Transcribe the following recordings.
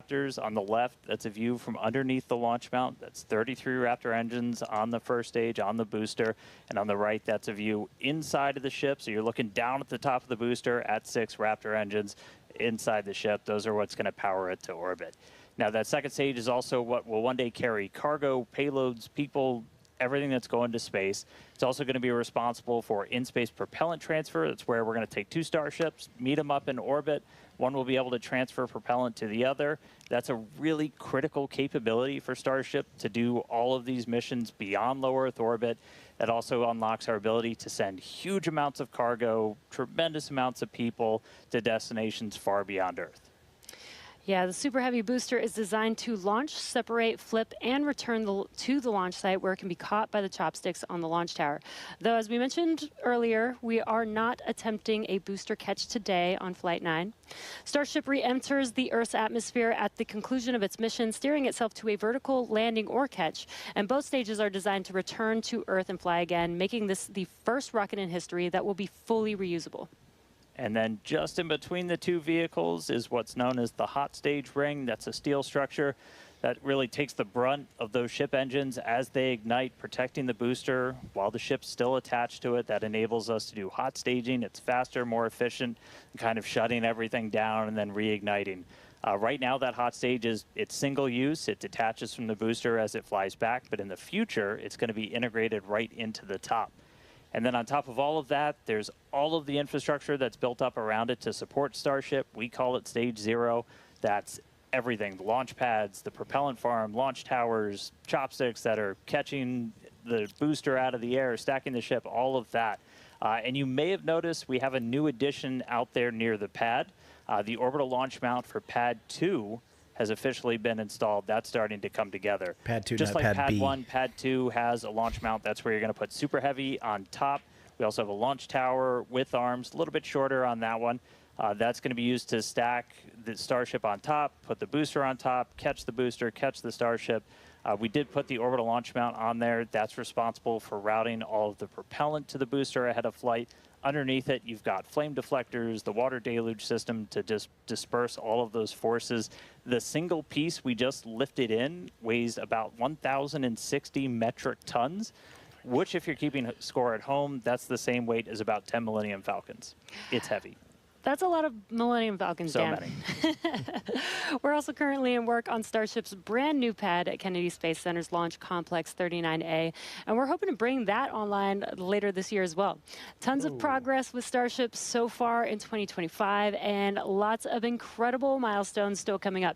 Raptors. On the left, that's a view from underneath the launch mount. That's 33 Raptor engines on the first stage, on the booster. And on the right, that's a view inside of the ship. So you're looking down at the top of the booster at 6 Raptor engines inside the ship. Those are what's going to power it to orbit. Now, that second stage is also what will one day carry cargo, payloads, people, everything that's going to space. It's also going to be responsible for in-space propellant transfer. That's where we're going to take 2 starships, meet them up in orbit. One will be able to transfer propellant to the other. That's a really critical capability for Starship to do all of these missions beyond low Earth orbit. That also unlocks our ability to send huge amounts of cargo, tremendous amounts of people to destinations far beyond Earth. Yeah, the Super Heavy booster is designed to launch, separate, flip, and return to the launch site where it can be caught by the chopsticks on the launch tower. Though, as we mentioned earlier, we are not attempting a booster catch today on Flight 9. Starship re-enters the Earth's atmosphere at the conclusion of its mission, steering itself to a vertical landing or catch. And both stages are designed to return to Earth and fly again, making this the first rocket in history that will be fully reusable. And then just in between the 2 vehicles is what's known as the hot stage ring. That's a steel structure that really takes the brunt of those ship engines as they ignite, protecting the booster while the ship's still attached to it. That enables us to do hot staging. It's faster, more efficient, kind of shutting everything down and then reigniting. Right now, that hot stage it's single use. It detaches from the booster as it flies back, but in the future, it's going to be integrated right into the top. And then on top of all of that, there's all of the infrastructure that's built up around it to support Starship. We call it Stage 0. That's everything, the launch pads, the propellant farm, launch towers, chopsticks that are catching the booster out of the air, stacking the ship, all of that. And you may have noticed we have a new addition out there near the pad. The orbital launch mount for Pad 2 has officially been installed. That's starting to come together. Pad 2, just not like Pad B. 1, Pad 2 has a launch mount. That's where you're going to put Super Heavy on top. We also have a launch tower with arms, a little bit shorter on that one. That's going to be used to stack the Starship on top, put the booster on top, catch the booster, catch the Starship. We did put the orbital launch mount on there. That's responsible for routing all of the propellant to the booster ahead of flight. Underneath it, you've got flame deflectors, the water deluge system to disperse all of those forces. The single piece we just lifted in weighs about 1,060 metric tons, which, if you're keeping score at home, that's the same weight as about 10 Millennium Falcons. It's heavy. That's a lot of Millennium Falcons, So Dan. many. We're also currently in work on Starship's brand new pad at Kennedy Space Center's Launch Complex 39A, and we're hoping to bring that online later this year as well. Tons of progress with Starship so far in 2025, and lots of incredible milestones still coming up.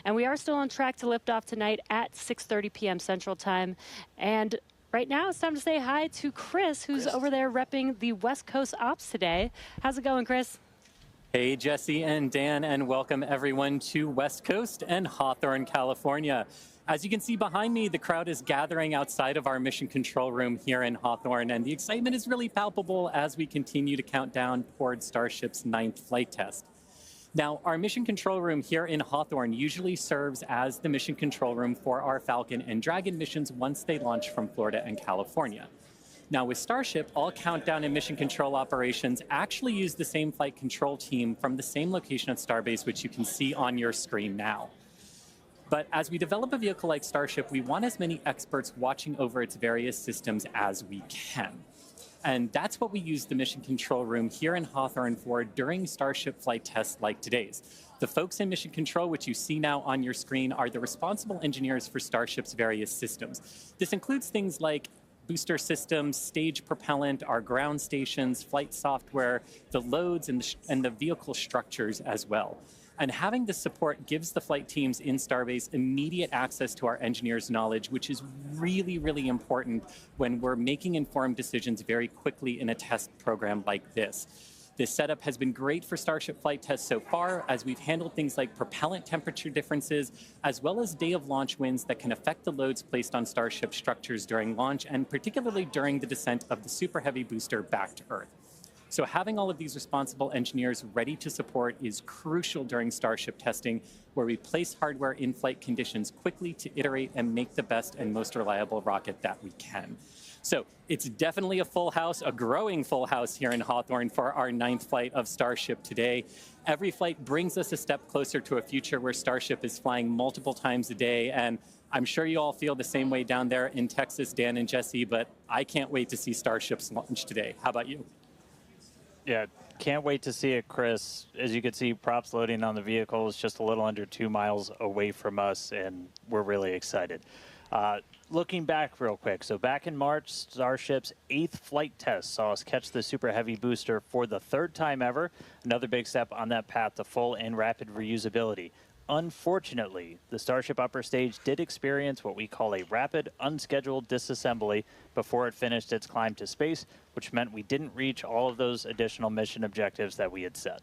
And we are still on track to lift off tonight at 6:30 p.m. Central Time. And right now, it's time to say hi to Chris, who's over there repping the West Coast ops today. How's it going, Chris? Hey, Jesse and Dan, and welcome everyone to West Coast and Hawthorne, California. As you can see behind me, the crowd is gathering outside of our mission control room here in Hawthorne, and the excitement is really palpable as we continue to count down toward Starship's 9th flight test. Now, our mission control room here in Hawthorne usually serves as the mission control room for our Falcon and Dragon missions once they launch from Florida and California. Now, with Starship, all countdown and mission control operations actually use the same flight control team from the same location at Starbase, which you can see on your screen now. But as we develop a vehicle like Starship, we want as many experts watching over its various systems as we can. And that's what we use the mission control room here in Hawthorne for during Starship flight tests like today's. The folks in mission control, which you see now on your screen, are the responsible engineers for Starship's various systems. This includes things like booster systems, stage propellant, our ground stations, flight software, the loads, and the vehicle structures as well. And having this support gives the flight teams in Starbase immediate access to our engineers' knowledge, which is really, really important when we're making informed decisions very quickly in a test program like this. This setup has been great for Starship flight tests so far, as we've handled things like propellant temperature differences, as well as day of launch winds that can affect the loads placed on Starship structures during launch, and particularly during the descent of the Super Heavy booster back to Earth. So having all of these responsible engineers ready to support is crucial during Starship testing, where we place hardware in flight conditions quickly to iterate and make the best and most reliable rocket that we can. So it's definitely a full house, a growing full house here in Hawthorne for our 9th flight of Starship today. Every flight brings us a step closer to a future where Starship is flying multiple times a day. And I'm sure you all feel the same way down there in Texas, Dan and Jesse, but I can't wait to see Starship's launch today. How about you? Yeah, can't wait to see it, Chris. As you can see, props loading on the vehicle is just a little under 2 miles away from us, and we're really excited. Looking back real quick, so back in March, Starship's 8th flight test saw us catch the Super Heavy booster for the 3rd time ever, another big step on that path to full and rapid reusability. Unfortunately, the Starship upper stage did experience what we call a rapid, unscheduled disassembly before it finished its climb to space, which meant we didn't reach all of those additional mission objectives that we had set.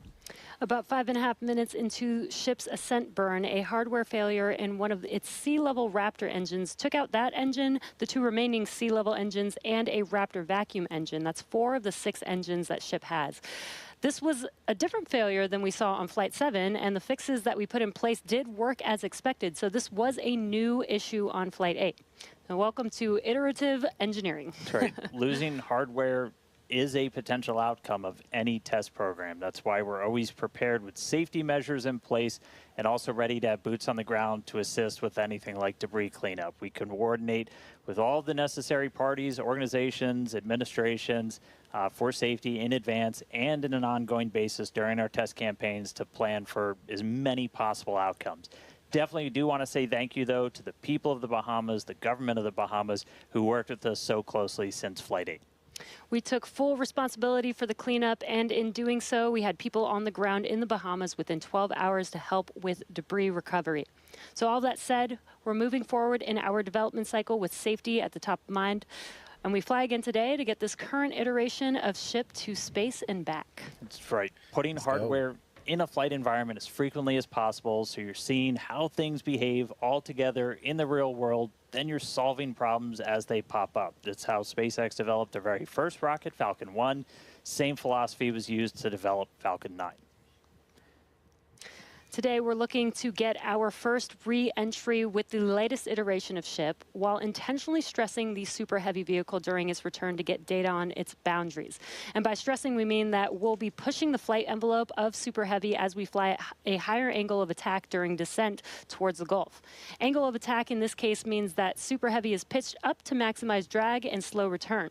About 5.5 minutes into ship's ascent burn, a hardware failure in one of its sea-level Raptor engines took out that engine, the 2 remaining sea-level engines, and a Raptor vacuum engine. That's 4 of the 6 engines that ship has. This was a different failure than we saw on Flight 7, and the fixes that we put in place did work as expected, so this was a new issue on Flight 8. And welcome to iterative engineering. That's right. Losing hardware is a potential outcome of any test program. That's why we're always prepared with safety measures in place and also ready to have boots on the ground to assist with anything like debris cleanup. We can coordinate with all the necessary parties, organizations, administrations for safety in advance and in an ongoing basis during our test campaigns to plan for as many possible outcomes. Definitely do want to say thank you, though, to the people of the Bahamas, the government of the Bahamas, who worked with us so closely since Flight 8. We took full responsibility for the cleanup, and in doing so, we had people on the ground in the Bahamas within 12 hours to help with debris recovery. So all that said, we're moving forward in our development cycle with safety at the top of mind, and we fly again today to get this current iteration of ship to space and back. That's right. Putting hardware in a flight environment as frequently as possible, so you're seeing how things behave all together in the real world, then you're solving problems as they pop up. That's how SpaceX developed their very first rocket, Falcon 1. Same philosophy was used to develop Falcon 9. Today, we're looking to get our first re-entry with the latest iteration of ship while intentionally stressing the Super Heavy vehicle during its return to get data on its boundaries. And by stressing, we mean that we'll be pushing the flight envelope of Super Heavy as we fly at a higher angle of attack during descent towards the Gulf. Angle of attack in this case means that Super Heavy is pitched up to maximize drag and slow return.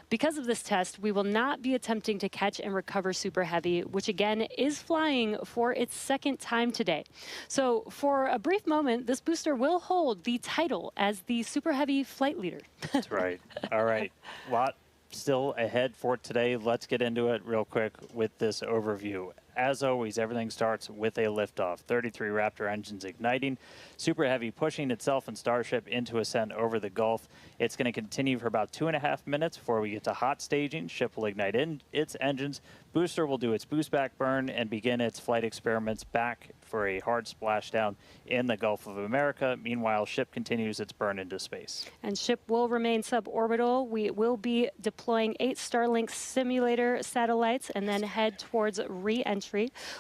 Because of this test, we will not be attempting to catch and recover Super Heavy, which again is flying for its 2nd time today. So for a brief moment, this booster will hold the title as the Super Heavy flight leader. That's right. All right. Lot still ahead for today. Let's get into it real quick with this overview. As always, everything starts with a liftoff. 33 Raptor engines igniting. Super Heavy pushing itself and Starship into ascent over the Gulf. It's going to continue for about 2.5 minutes before we get to hot staging. Ship will ignite its engines. Booster will do its boost back burn and begin its flight experiments back for a hard splashdown in the Gulf of America. Meanwhile, ship continues its burn into space. And ship will remain suborbital. We will be deploying 8 Starlink simulator satellites and then head towards re-entry.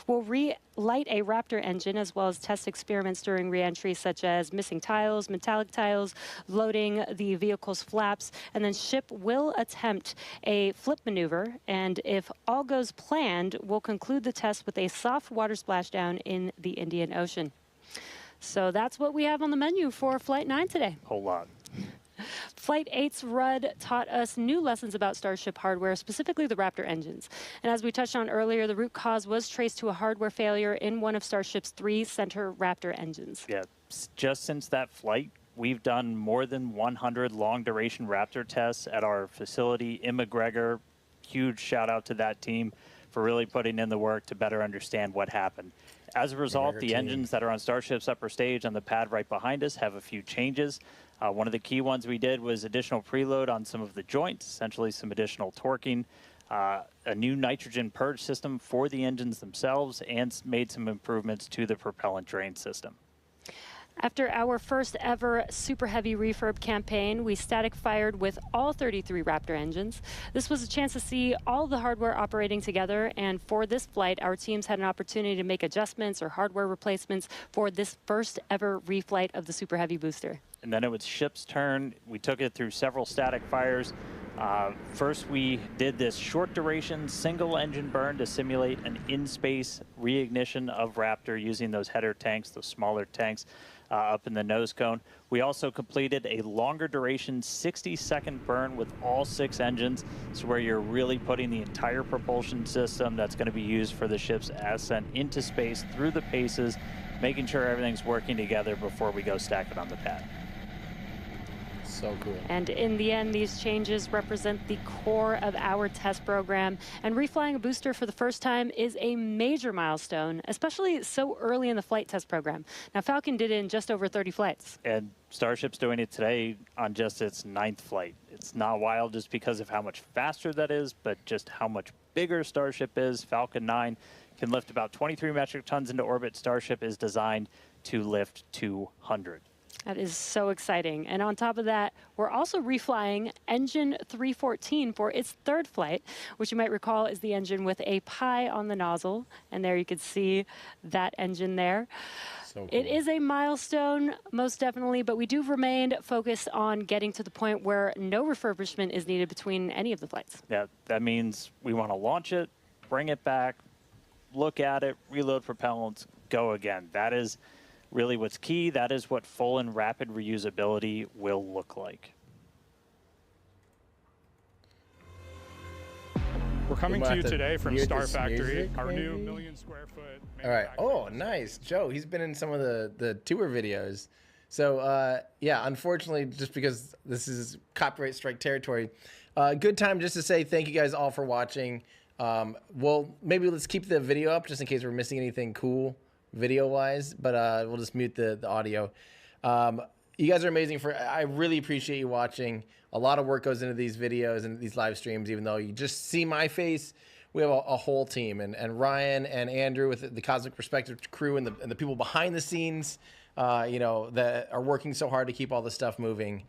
We'll relight a Raptor engine as well as test experiments during re-entry, such as missing tiles, metallic tiles, loading the vehicle's flaps, and then ship will attempt a flip maneuver, and if all goes planned, we'll conclude the test with a soft water splashdown in the Indian Ocean. So that's what we have on the menu for Flight 9 today. Whole lot. Flight 8's RUD taught us new lessons about Starship hardware, specifically the Raptor engines. And as we touched on earlier, the root cause was traced to a hardware failure in one of Starship's 3 center Raptor engines. Yeah, just since that flight, we've done more than 100 long-duration Raptor tests at our facility in McGregor. Huge shout out to that team for really putting in the work to better understand what happened. As a result, the engines that are on Starship's upper stage on the pad right behind us have a few changes. One of the key ones we did was additional preload on some of the joints, essentially some additional torquing, a new nitrogen purge system for the engines themselves, and made some improvements to the propellant drain system. After our first ever Super Heavy refurb campaign, we static fired with all 33 Raptor engines. This was a chance to see all the hardware operating together, and for this flight, our teams had an opportunity to make adjustments or hardware replacements for this first ever reflight of the Super Heavy booster. And then it was ship's turn. We took it through several static fires. First, we did this short duration single engine burn to simulate an in-space reignition of Raptor using those header tanks, those smaller tanks up in the nose cone. We also completed a longer duration 60-second burn with all 6 engines. So where you're really putting the entire propulsion system that's going to be used for the ship's ascent into space through the paces, making sure everything's working together before we go stack it on the pad. So cool. And in the end, these changes represent the core of our test program. And reflying a booster for the first time is a major milestone, especially so early in the flight test program. Now, Falcon did it in just over 30 flights. And Starship's doing it today on just its 9th flight. It's not wild just because of how much faster that is, but just how much bigger Starship is. Falcon 9 can lift about 23 metric tons into orbit. Starship is designed to lift 200. That is so exciting. And on top of that, we're also reflying engine 314 for its 3rd flight, which you might recall is the engine with a pie on the nozzle. And there you can see that engine there. So cool. It is a milestone, most definitely, but we do remain focused on getting to the point where no refurbishment is needed between any of the flights. Yeah, that means we want to launch it, bring it back, look at it, reload propellants, go again. That is really what's key. That is what full and rapid reusability will look like. We're coming to you today from mute Star this Factory, music, our new maybe? 1 million square foot. All right. Oh, manufacturing nice. Joe, he's been in some of the tour videos. So, yeah, unfortunately, just because this is copyright strike territory, good time just to say thank you guys all for watching. Well, maybe let's keep the video up just in case we're missing anything cool video-wise, but we'll just mute the audio. You guys are amazing. I really appreciate you watching. A lot of work goes into these videos and these live streams, even though you just see my face. We have a whole team, and Ryan and Andrew with the Cosmic Perspective crew and the people behind the scenes, you know, that are working so hard to keep all this stuff moving.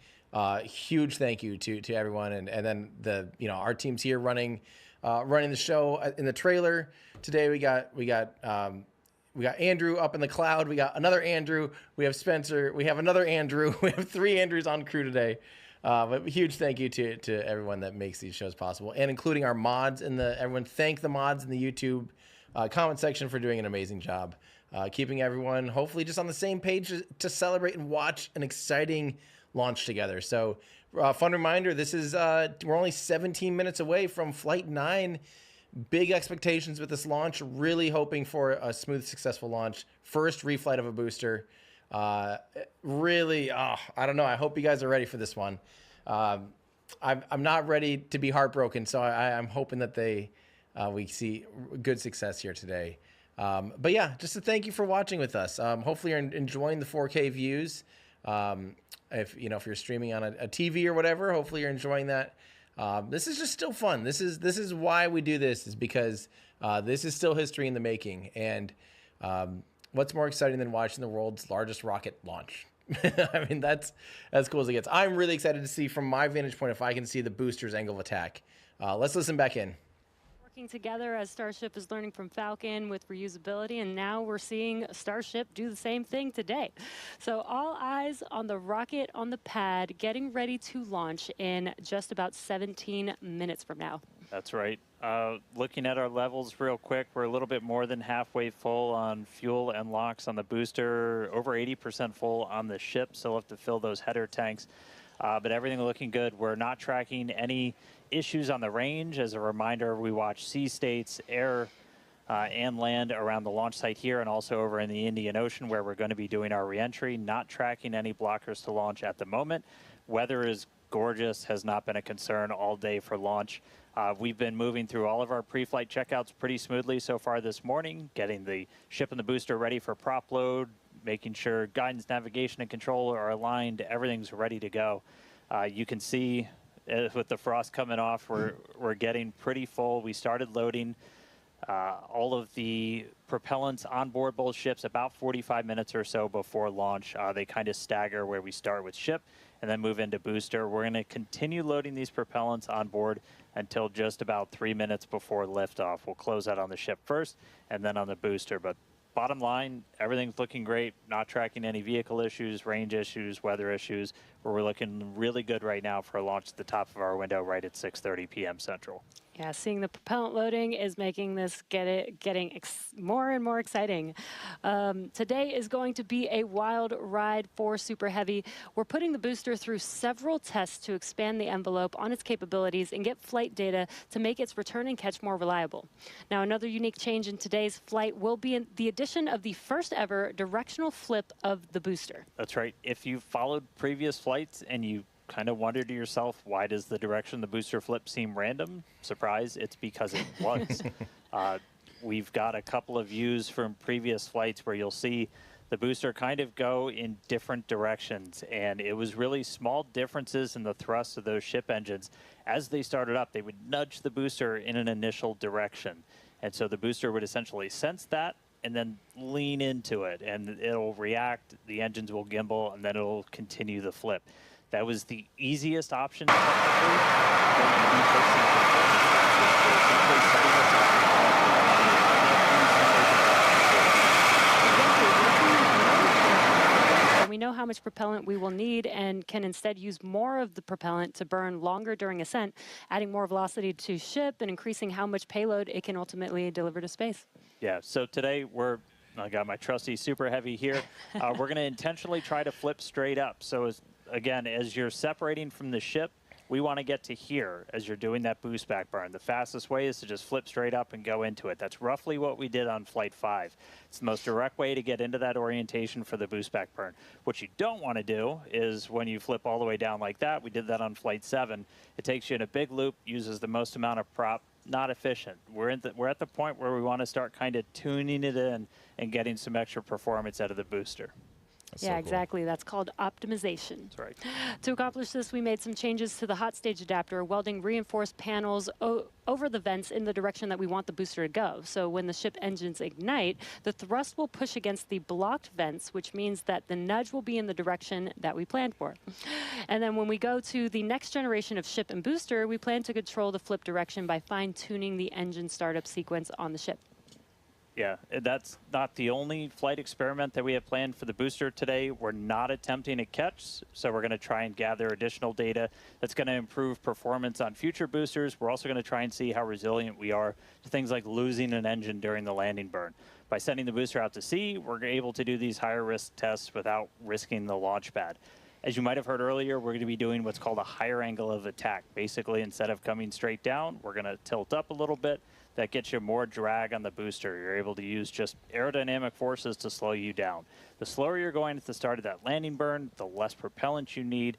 Huge thank you to everyone, and then our team's here running the show in the trailer today. We got Andrew up in the cloud. We got another Andrew. We have Spencer. We have another Andrew. We have 3 Andrews on crew today. But huge thank you to everyone that makes these shows possible, and including our mods everyone. Thank the mods in the YouTube comment section for doing an amazing job, keeping everyone hopefully just on the same page to celebrate and watch an exciting launch together. So, fun reminder: this is we're only 17 minutes away from Flight 9. Big expectations with this launch. Really hoping for a smooth, successful launch. First reflight of a booster. Really, I don't know. I hope you guys are ready for this one. I'm not ready to be heartbroken, so I'm hoping that we see good success here today. But yeah, just to thank you for watching with us. Hopefully you're enjoying the 4K views. If you're streaming on a TV or whatever, hopefully you're enjoying that. This is just still fun. This is why we do this, is because this is still history in the making. And what's more exciting than watching the world's largest rocket launch? I mean, that's as cool as it gets. I'm really excited to see from my vantage point if I can see the booster's angle of attack. Let's listen back in. Working together as Starship is learning from Falcon with reusability, and now we're seeing Starship do the same thing today. So all eyes on the rocket on the pad, getting ready to launch in just about 17 minutes from now. That's right. Looking at our levels real quick, we're a little bit more than halfway full on fuel and LOX on the booster, over 80% full on the ship, so we'll have to fill those header tanks. But everything looking good. We're not tracking any issues on the range. As a reminder, we watch sea states, air, and land around the launch site here, and also over in the Indian Ocean where we're going to be doing our reentry. Not tracking any blockers to launch at the moment. Weather is gorgeous, has not been a concern all day for launch. We've been moving through all of our pre-flight checkouts pretty smoothly so far this morning, getting the ship and the booster ready for prop load, making sure guidance, navigation, and control are aligned. Everything's ready to go. You can see with the frost coming off, we're getting pretty full. We started loading All of the propellants on board both ships about 45 minutes or so before launch. They kind of stagger where we start with ship and then move into booster. We're going to continue loading these propellants on board until just about 3 minutes before liftoff. We'll close out on the ship first and then on the booster. But bottom line, everything's looking great. Not tracking any vehicle issues, range issues, weather issues. We're looking really good right now for a launch at the top of our window right at 6:30 p.m. Central. Yeah, seeing the propellant loading is making this getting more and more exciting. Today is going to be a wild ride for Super Heavy. We're putting the booster through several tests to expand the envelope on its capabilities and get flight data to make its return and catch more reliable. Now, another unique change in today's flight will be the addition of the first ever directional flip of the booster. That's right. If you followed previous flights and you kind of wonder to yourself, why does the direction of the booster flip seem random? Surprise, it's because it was. We've got a couple of views from previous flights where you'll see the booster kind of go in different directions, and it was really small differences in the thrust of those ship engines. As they started up, they would nudge the booster in an initial direction, and so the booster would essentially sense that and then lean into it, and it'll react, the engines will gimbal, and then it'll continue the flip. That was the easiest option technically. We know how much propellant we will need and can instead use more of the propellant to burn longer during ascent, adding more velocity to ship and increasing how much payload it can ultimately deliver to space. Yeah, so today I got my trusty Super Heavy here. We're going to intentionally try to flip straight up. So again, as you're separating from the ship, we want to get to here as you're doing that boost back burn. The fastest way is to just flip straight up and go into it. That's roughly what we did on Flight 5. It's the most direct way to get into that orientation for the boost back burn. What you don't want to do is when you flip all the way down like that, we did that on Flight 7, it takes you in a big loop, uses the most amount of prop, not efficient. We're at the point where we want to start kind of tuning it in and getting some extra performance out of the booster. Yeah, so cool. Exactly. That's called optimization. That's right. To accomplish this, we made some changes to the hot stage adapter, welding reinforced panels over the vents in the direction that we want the booster to go. So when the ship engines ignite, the thrust will push against the blocked vents, which means that the nudge will be in the direction that we planned for. And then when we go to the next generation of ship and booster, we plan to control the flip direction by fine-tuning the engine startup sequence on the ship. Yeah, that's not the only flight experiment that we have planned for the booster today. We're not attempting a catch, so we're going to try and gather additional data that's going to improve performance on future boosters. We're also going to try and see how resilient we are to things like losing an engine during the landing burn. By sending the booster out to sea, we're able to do these higher risk tests without risking the launch pad. As you might have heard earlier, we're going to be doing what's called a higher angle of attack. Basically, instead of coming straight down, we're going to tilt up a little bit. That gets you more drag on the booster. You're able to use just aerodynamic forces to slow you down. The slower you're going at the start of that landing burn, the less propellant you need,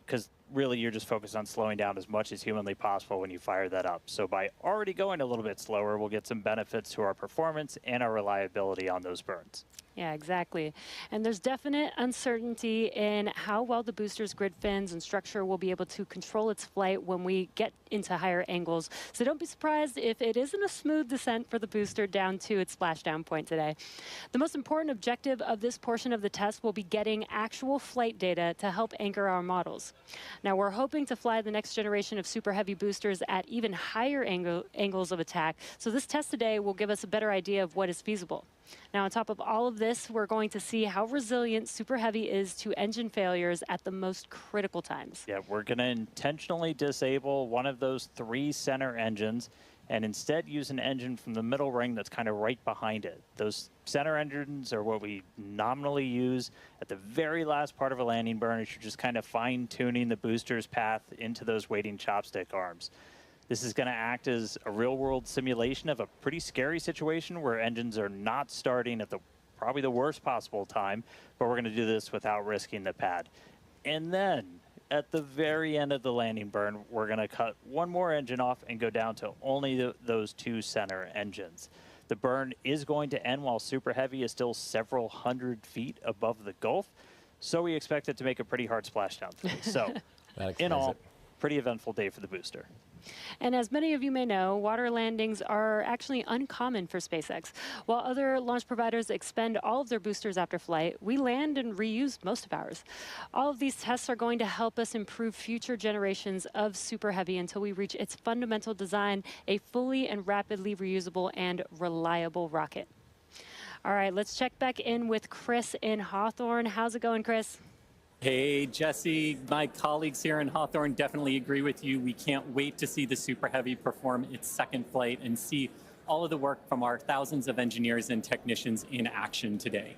because really you're just focused on slowing down as much as humanly possible when you fire that up. So by already going a little bit slower, we'll get some benefits to our performance and our reliability on those burns. Yeah, exactly. And there's definite uncertainty in how well the booster's grid fins and structure will be able to control its flight when we get into higher angles. So don't be surprised if it isn't a smooth descent for the booster down to its splashdown point today. The most important objective of this portion of the test will be getting actual flight data to help anchor our models. Now, we're hoping to fly the next generation of Super Heavy boosters at even higher angles of attack. So this test today will give us a better idea of what is feasible. Now, on top of all of this, we're going to see how resilient Super Heavy is to engine failures at the most critical times. Yeah, we're going to intentionally disable one of those 3 center engines and instead use an engine from the middle ring that's kind of right behind it. Those center engines are what we nominally use at the very last part of a landing burn as you're just kind of fine-tuning the booster's path into those waiting chopstick arms. This is going to act as a real-world simulation of a pretty scary situation where engines are not starting at probably the worst possible time, but we're going to do this without risking the pad. And then, at the very end of the landing burn, we're going to cut one more engine off and go down to only those 2 center engines. The burn is going to end while Super Heavy is still several hundred feet above the Gulf, so we expect it to make a pretty hard splashdown today. So, in all, pretty eventful day for the booster. And as many of you may know, water landings are actually uncommon for SpaceX. While other launch providers expend all of their boosters after flight, we land and reuse most of ours. All of these tests are going to help us improve future generations of Super Heavy until we reach its fundamental design, a fully and rapidly reusable and reliable rocket. All right, let's check back in with Chris in Hawthorne. How's it going, Chris? Hey, Jesse, my colleagues here in Hawthorne definitely agree with you. We can't wait to see the Super Heavy perform its second flight and see all of the work from our thousands of engineers and technicians in action today.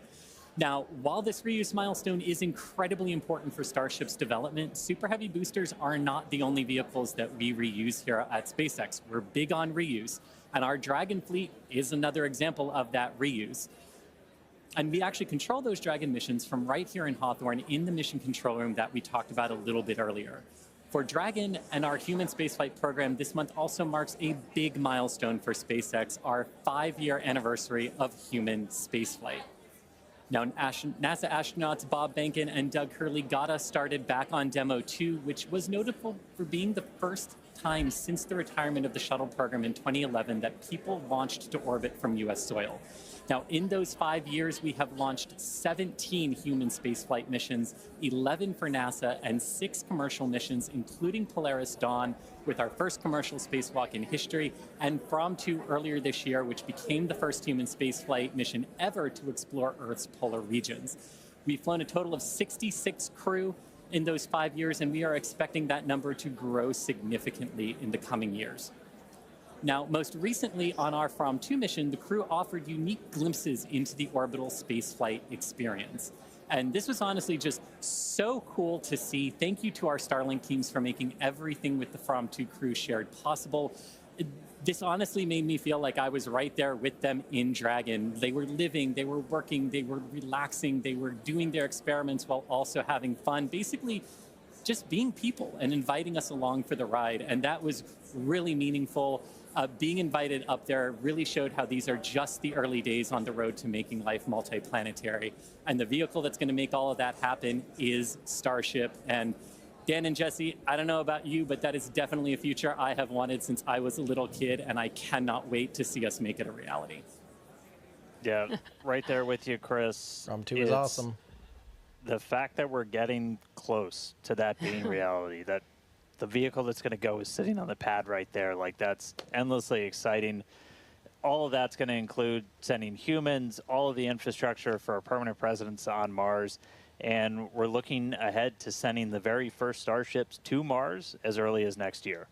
Now, while this reuse milestone is incredibly important for Starship's development, Super Heavy boosters are not the only vehicles that we reuse here at SpaceX. We're big on reuse, and our Dragon fleet is another example of that reuse. And we actually control those Dragon missions from right here in Hawthorne in the mission control room that we talked about a little bit earlier. For Dragon and our human spaceflight program, this month also marks a big milestone for SpaceX, our 5-year anniversary of human spaceflight. Now, NASA astronauts Bob Behnken and Doug Hurley got us started back on Demo 2, which was notable for being the first time since the retirement of the shuttle program in 2011 that people launched to orbit from U.S. soil. Now, in those 5 years, we have launched 17 human spaceflight missions, 11 for NASA, and 6 commercial missions, including Polaris Dawn, with our first commercial spacewalk in history, and From 2 earlier this year, which became the first human spaceflight mission ever to explore Earth's polar regions. We've flown a total of 66 crew in those 5 years, and we are expecting that number to grow significantly in the coming years. Now, most recently on our From 2 mission, the crew offered unique glimpses into the orbital spaceflight experience. And this was honestly just so cool to see. Thank you to our Starlink teams for making everything with the From 2 crew shared possible. This honestly made me feel like I was right there with them in Dragon. They were living, they were working, they were relaxing, they were doing their experiments while also having fun. Basically, just being people and inviting us along for the ride. And that was really meaningful. Being invited up there really showed how these are just the early days on the road to making life multiplanetary. And the vehicle that's going to make all of that happen is Starship. And Dan and Jesse, I don't know about you, but that is definitely a future I have wanted since I was a little kid, and I cannot wait to see us make it a reality. Yeah, right there with you, Chris. From 2 is awesome. The fact that we're getting close to that being reality, that the vehicle that's going to go is sitting on the pad right there, like that's endlessly exciting. All of that's going to include sending humans, all of the infrastructure for a permanent presence on Mars, and we're looking ahead to sending the very first Starships to Mars as early as next year.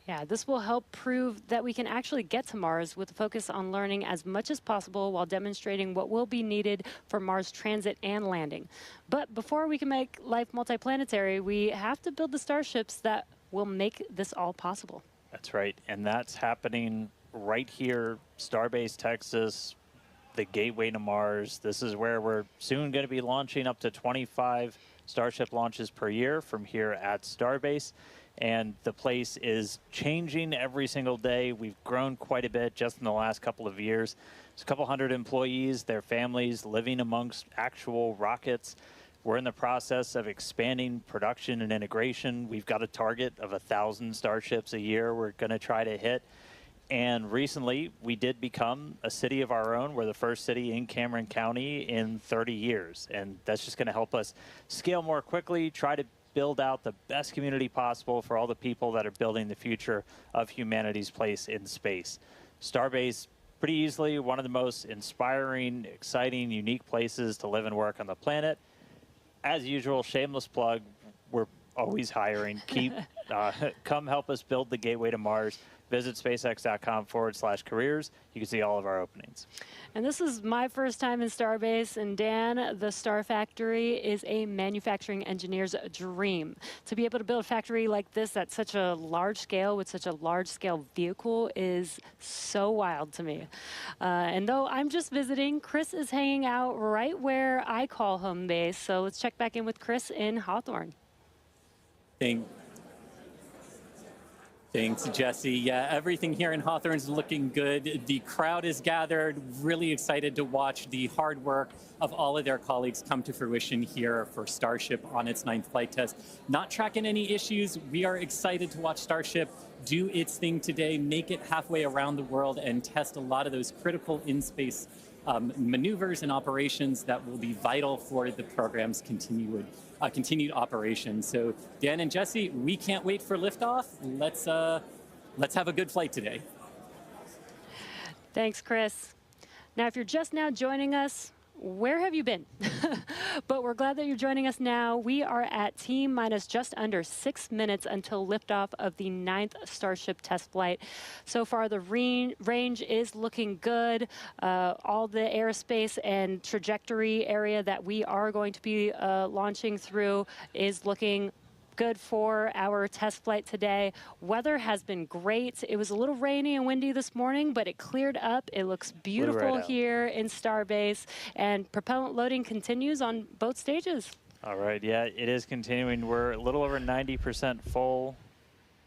Yeah, this will help prove that we can actually get to Mars with a focus on learning as much as possible while demonstrating what will be needed for Mars transit and landing. But before we can make life multiplanetary, we have to build the starships that will make this all possible. That's right, and that's happening right here, Starbase, Texas, the gateway to Mars. This is where we're soon going to be launching up to 25 Starship launches per year from here at Starbase. And the place is changing every single day. We've grown quite a bit just in the last couple of years. There's a couple hundred employees, their families living amongst actual rockets. We're in the process of expanding production and integration. We've got a target of 1,000 Starships a year we're going to try to hit. And recently, we did become a city of our own. We're the first city in Cameron County in 30 years. And that's just going to help us scale more quickly, try to build out the best community possible for all the people that are building the future of humanity's place in space. Starbase, pretty easily one of the most inspiring, exciting, unique places to live and work on the planet. As usual, shameless plug, we're always hiring. Come help us build the gateway to Mars. Visit spacex.com/careers. You can see all of our openings. And this is my first time in Starbase, and Dan, the Star Factory is a manufacturing engineer's dream. To be able to build a factory like this at such a large scale with such a large scale vehicle is so wild to me. And though I'm just visiting, Chris is hanging out right where I call home base. So let's check back in with Chris in Hawthorne. Thanks, Jesse. Yeah, everything here in Hawthorne is looking good. The crowd is gathered, really excited to watch the hard work of all of their colleagues come to fruition here for Starship on its 9th flight test. Not tracking any issues. We are excited to watch Starship do its thing today, make it halfway around the world, and test a lot of those critical in-space maneuvers and operations that will be vital for the program's continued operation. So Dan and Jesse, we can't wait for liftoff. Let's have a good flight today. Thanks, Chris. Now, if you're just now joining us, where have you been? But we're glad that you're joining us now. We are at T-minus just under 6 minutes until liftoff of the 9th Starship test flight. So far, the range is looking good. All the airspace and trajectory area that we are going to be launching through is looking good for our test flight today. Weather has been great. It was a little rainy and windy this morning, but it cleared up. It looks beautiful here in Starbase, and propellant loading continues on both stages. All right, yeah, it is continuing. We're a little over 90% full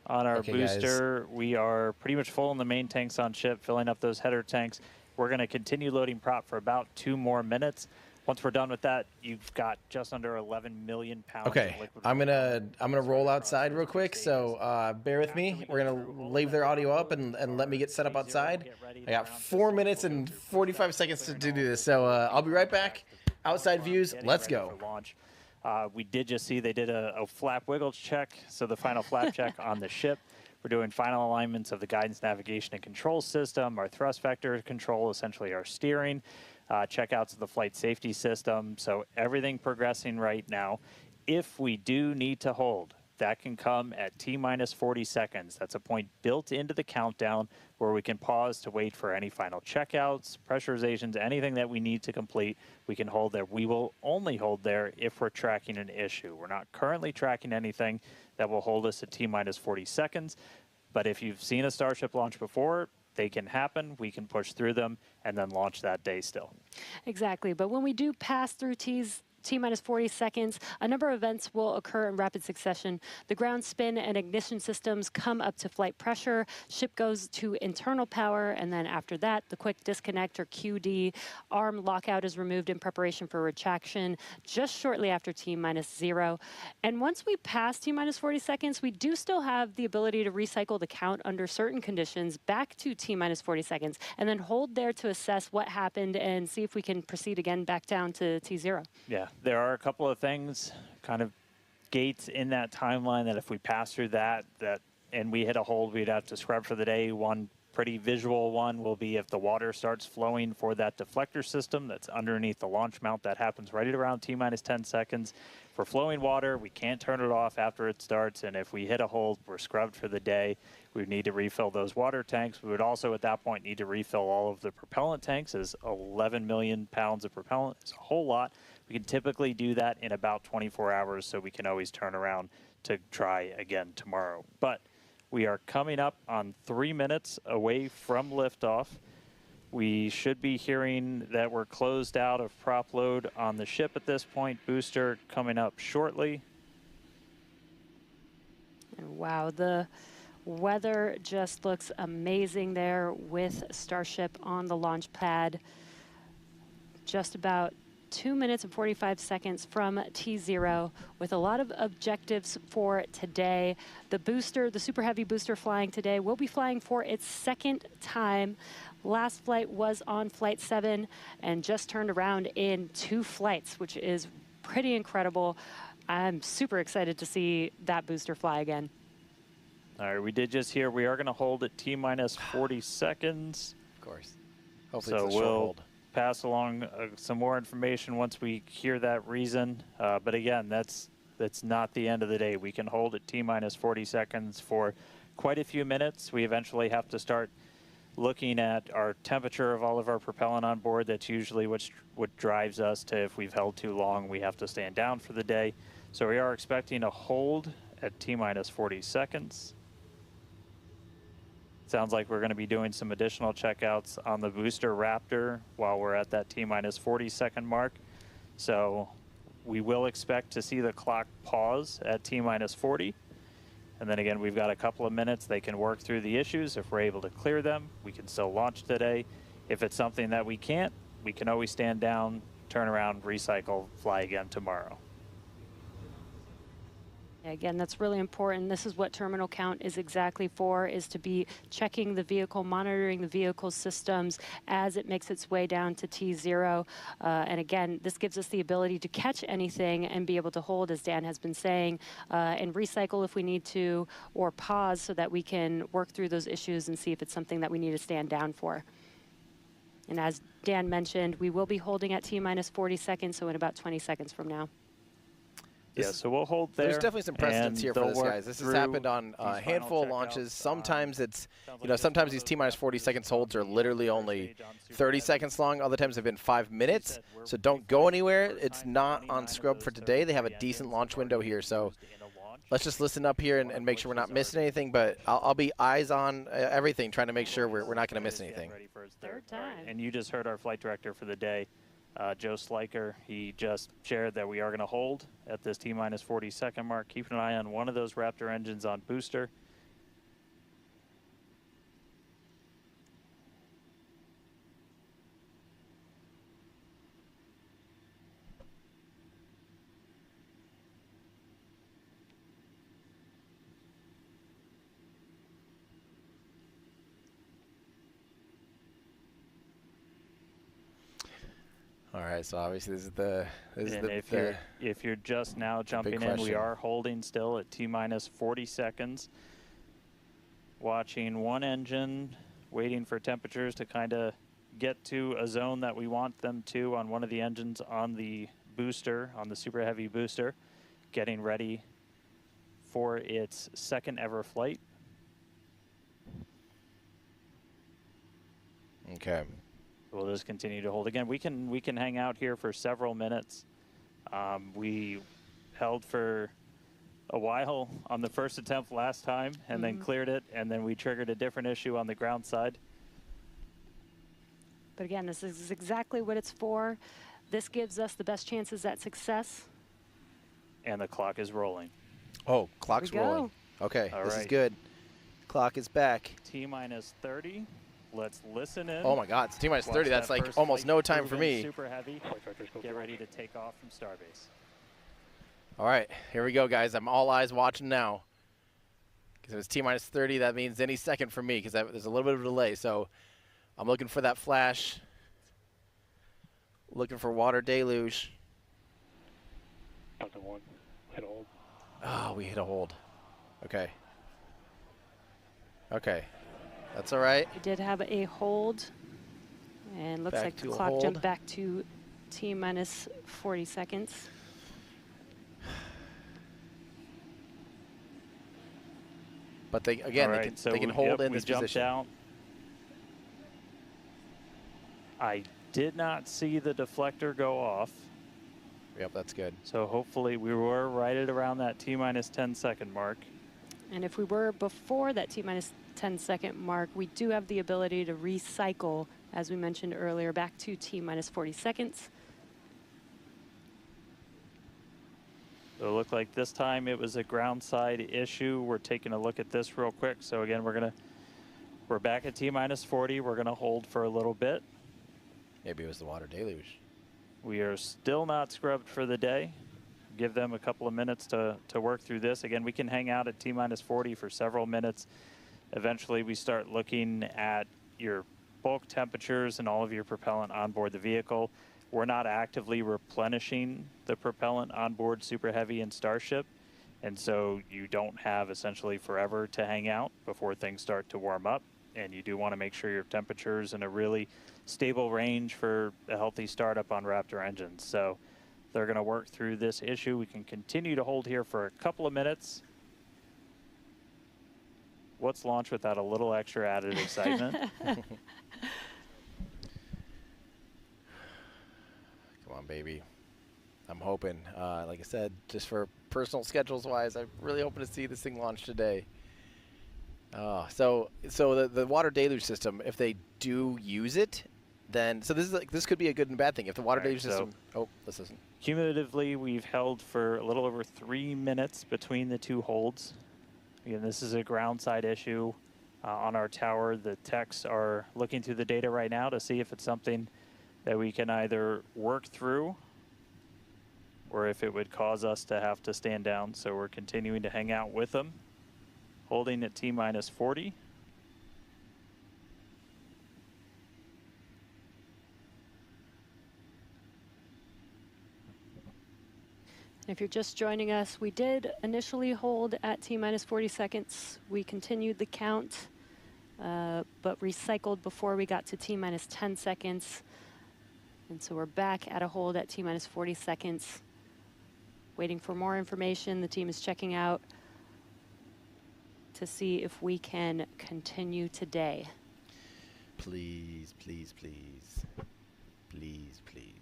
on our booster. Guys. We are pretty much full in the main tanks on ship, filling up those header tanks. We're going to continue loading prop for about 2 more minutes. Once we're done with that, you've got just under 11 million pounds of liquid. I'm gonna roll outside real quick, so bear with me. We're gonna leave their audio up and let me get set up outside. I got 4 minutes and 45 seconds to do this, so I'll be right back. Outside views, let's go. We did just see they did a flap wiggle check, so the final flap check on the ship. We're doing final alignments of the guidance, navigation, and control system, our thrust vector control, essentially our steering. Checkouts of the flight safety system. So everything progressing right now. If we do need to hold, that can come at T-minus 40 seconds. That's a point built into the countdown where we can pause to wait for any final checkouts, pressurizations, anything that we need to complete. We can hold there. We will only hold there if we're tracking an issue. We're not currently tracking anything that will hold us at T-minus 40 seconds. But if you've seen a Starship launch before, they can happen, we can push through them, and then launch that day still. Exactly, but when we do pass through T-minus 40 seconds, a number of events will occur in rapid succession. The ground spin and ignition systems come up to flight pressure, ship goes to internal power, and then after that, the quick disconnect or QD, arm lockout is removed in preparation for retraction just shortly after T-minus 0. And once we pass T-minus 40 seconds, we do still have the ability to recycle the count under certain conditions back to T-minus 40 seconds, and then hold there to assess what happened and see if we can proceed again back down to T0. Yeah. There are a couple of things, kind of gates in that timeline that if we pass through that and we hit a hold, we'd have to scrub for the day. One pretty visual one will be if the water starts flowing for that deflector system that's underneath the launch mount. That happens right at around T-minus 10 seconds. For flowing water, we can't turn it off after it starts, and if we hit a hold, we're scrubbed for the day. We would need to refill those water tanks. We would also, at that point, need to refill all of the propellant tanks, as 11 million pounds of propellant is a whole lot. We can typically do that in about 24 hours, so we can always turn around to try again tomorrow. But we are coming up on 3 minutes away from liftoff. We should be hearing that we're closed out of prop load on the ship at this point. Booster coming up shortly. Wow, the weather just looks amazing there with Starship on the launch pad. Just about 2 minutes and 45 seconds from T0 with a lot of objectives for today. The booster, the Super Heavy booster flying today, will be flying for its 2nd time. Last flight was on flight 7 and just turned around in 2 flights, which is pretty incredible. I'm super excited to see that booster fly again. All right, we did just hear we are going to hold at T-minus 40 seconds. Of course. Hopefully so it's a short we'll hold. Pass along some more information once we hear that reason. But again, that's not the end of the day. We can hold at T-minus 40 seconds for quite a few minutes. We eventually have to start looking at our temperature of all of our propellant on board. That's usually what drives us to, if we've held too long, we have to stand down for the day. So we are expecting a hold at T-minus 40 seconds. Sounds like we're going to be doing some additional checkouts on the booster Raptor while we're at that T-minus 40 second mark. So we will expect to see the clock pause at T-minus 40. And And then again, we've got a couple of minutes. They can work through the issues. If we're able to clear them, we can still launch today. If it's something that we can't, we can always stand down, turn around, recycle, fly again tomorrow. Again, that's really important. This is what terminal count is exactly for, is to be checking the vehicle, monitoring the vehicle systems as it makes its way down to T0. And again, this gives us the ability to catch anything and be able to hold, as Dan has been saying, and recycle if we need to, or pause so that we can work through those issues and see if it's something that we need to stand down for. And as Dan mentioned, we will be holding at T-minus 40 seconds, so in about 20 seconds from now. Yeah, so we'll hold there. There's definitely some precedence here for this, guys. This has happened on a handful of launches. Sometimes it's, you know, sometimes these T-minus 40 seconds holds are literally only 30 seconds long. Other times they've been 5 minutes. So don't go anywhere. It's not on scrub for today. They have a decent launch window here. So let's just listen up here and make sure we're not missing anything. But I'll be eyes on everything, trying to make sure we're not going to miss anything. Third time. And you just heard our flight director for the day, Joe Sliker. He just shared that we are going to hold at this T-minus 40 second mark. Keep an eye on one of those Raptor engines on booster. All right, so obviously this is if you're just now jumping in, we are holding still at T-minus 40 seconds. Watching one engine, waiting for temperatures to kind of get to a zone that we want them to on one of the engines on the booster, on the super heavy booster, getting ready for its second ever flight. Okay. We'll just continue to hold. Again, we can hang out here for several minutes. We held for a while on the first attempt last time and then cleared it, and then we triggered a different issue on the ground side. But again, this is exactly what it's for. This gives us the best chances at success. And the clock is rolling. Oh, clock's rolling. Okay, this is good. Clock is back. T-minus 30. Let's listen in. Oh my God, it's T-minus 30. That's like almost no time for me. Super heavy. Get ready to take off from Starbase. All right, here we go, guys. I'm all eyes watching now. Because if it's T-minus 30, that means any second for me, because there's a little bit of a delay. So I'm looking for that flash. Looking for water deluge. Delta 1, hit a hold. Oh, we hit a hold. Okay. Okay. That's all right. We did have a hold, and looks like the clock jumped back to T-minus 40 seconds. But they again, they can hold in this position. Out. I did not see the deflector go off. Yep, that's good. So hopefully we were right at around that T-minus 10 second mark. And if we were before that T-minus 10 second mark, we do have the ability to recycle, as we mentioned earlier, back to T-minus 40 seconds. So it looked like this time it was a ground side issue. We're taking a look at this real quick. So again, we're back at T-minus 40. We're gonna hold for a little bit. Maybe it was the water deluge. We are still not scrubbed for the day. Give them a couple of minutes to work through this. Again, we can hang out at T-minus 40 for several minutes. Eventually, we start looking at your bulk temperatures and all of your propellant on board the vehicle. We're not actively replenishing the propellant on board Super Heavy and Starship, and so you don't have essentially forever to hang out before things start to warm up, and you do want to make sure your temperature's in a really stable range for a healthy startup on Raptor engines. So they're going to work through this issue. We can continue to hold here for a couple of minutes. What's launch without a little extra added excitement? Come on, baby. I'm hoping, like I said, just for personal schedules wise, I'm really hoping to see this thing launch today. So the water deluge system, if they do use it, then this could be a good and bad thing. If the water deluge system, oh, let's listen. Cumulatively, we've held for a little over 3 minutes between the two holds. Again, this is a ground side issue on our tower. The techs are looking through the data right now to see if it's something that we can either work through or if it would cause us to have to stand down. So we're continuing to hang out with them, holding at T-minus 40. If you're just joining us, we did initially hold at T-minus 40 seconds. We continued the count, but recycled before we got to T-minus 10 seconds. And so we're back at a hold at T-minus 40 seconds. Waiting for more information. The team is checking out to see if we can continue today. Please, please, please. Please, please.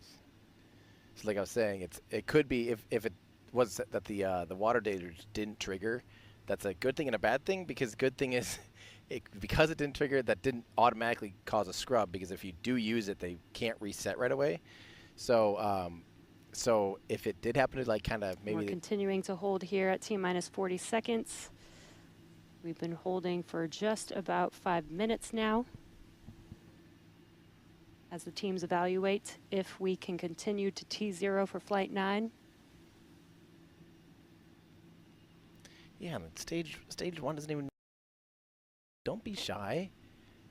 So like I was saying, it could be if it was that the water data didn't trigger, that's a good thing and a bad thing, because good thing is because it didn't trigger, that didn't automatically cause a scrub, because if you do use it, they can't reset right away. So so if it did happen to like kind of maybe... We're continuing to hold here at T-minus 40 seconds. We've been holding for just about 5 minutes now, as the teams evaluate if we can continue to T0 for Flight 9. Yeah, and stage 1 doesn't even... Don't be shy.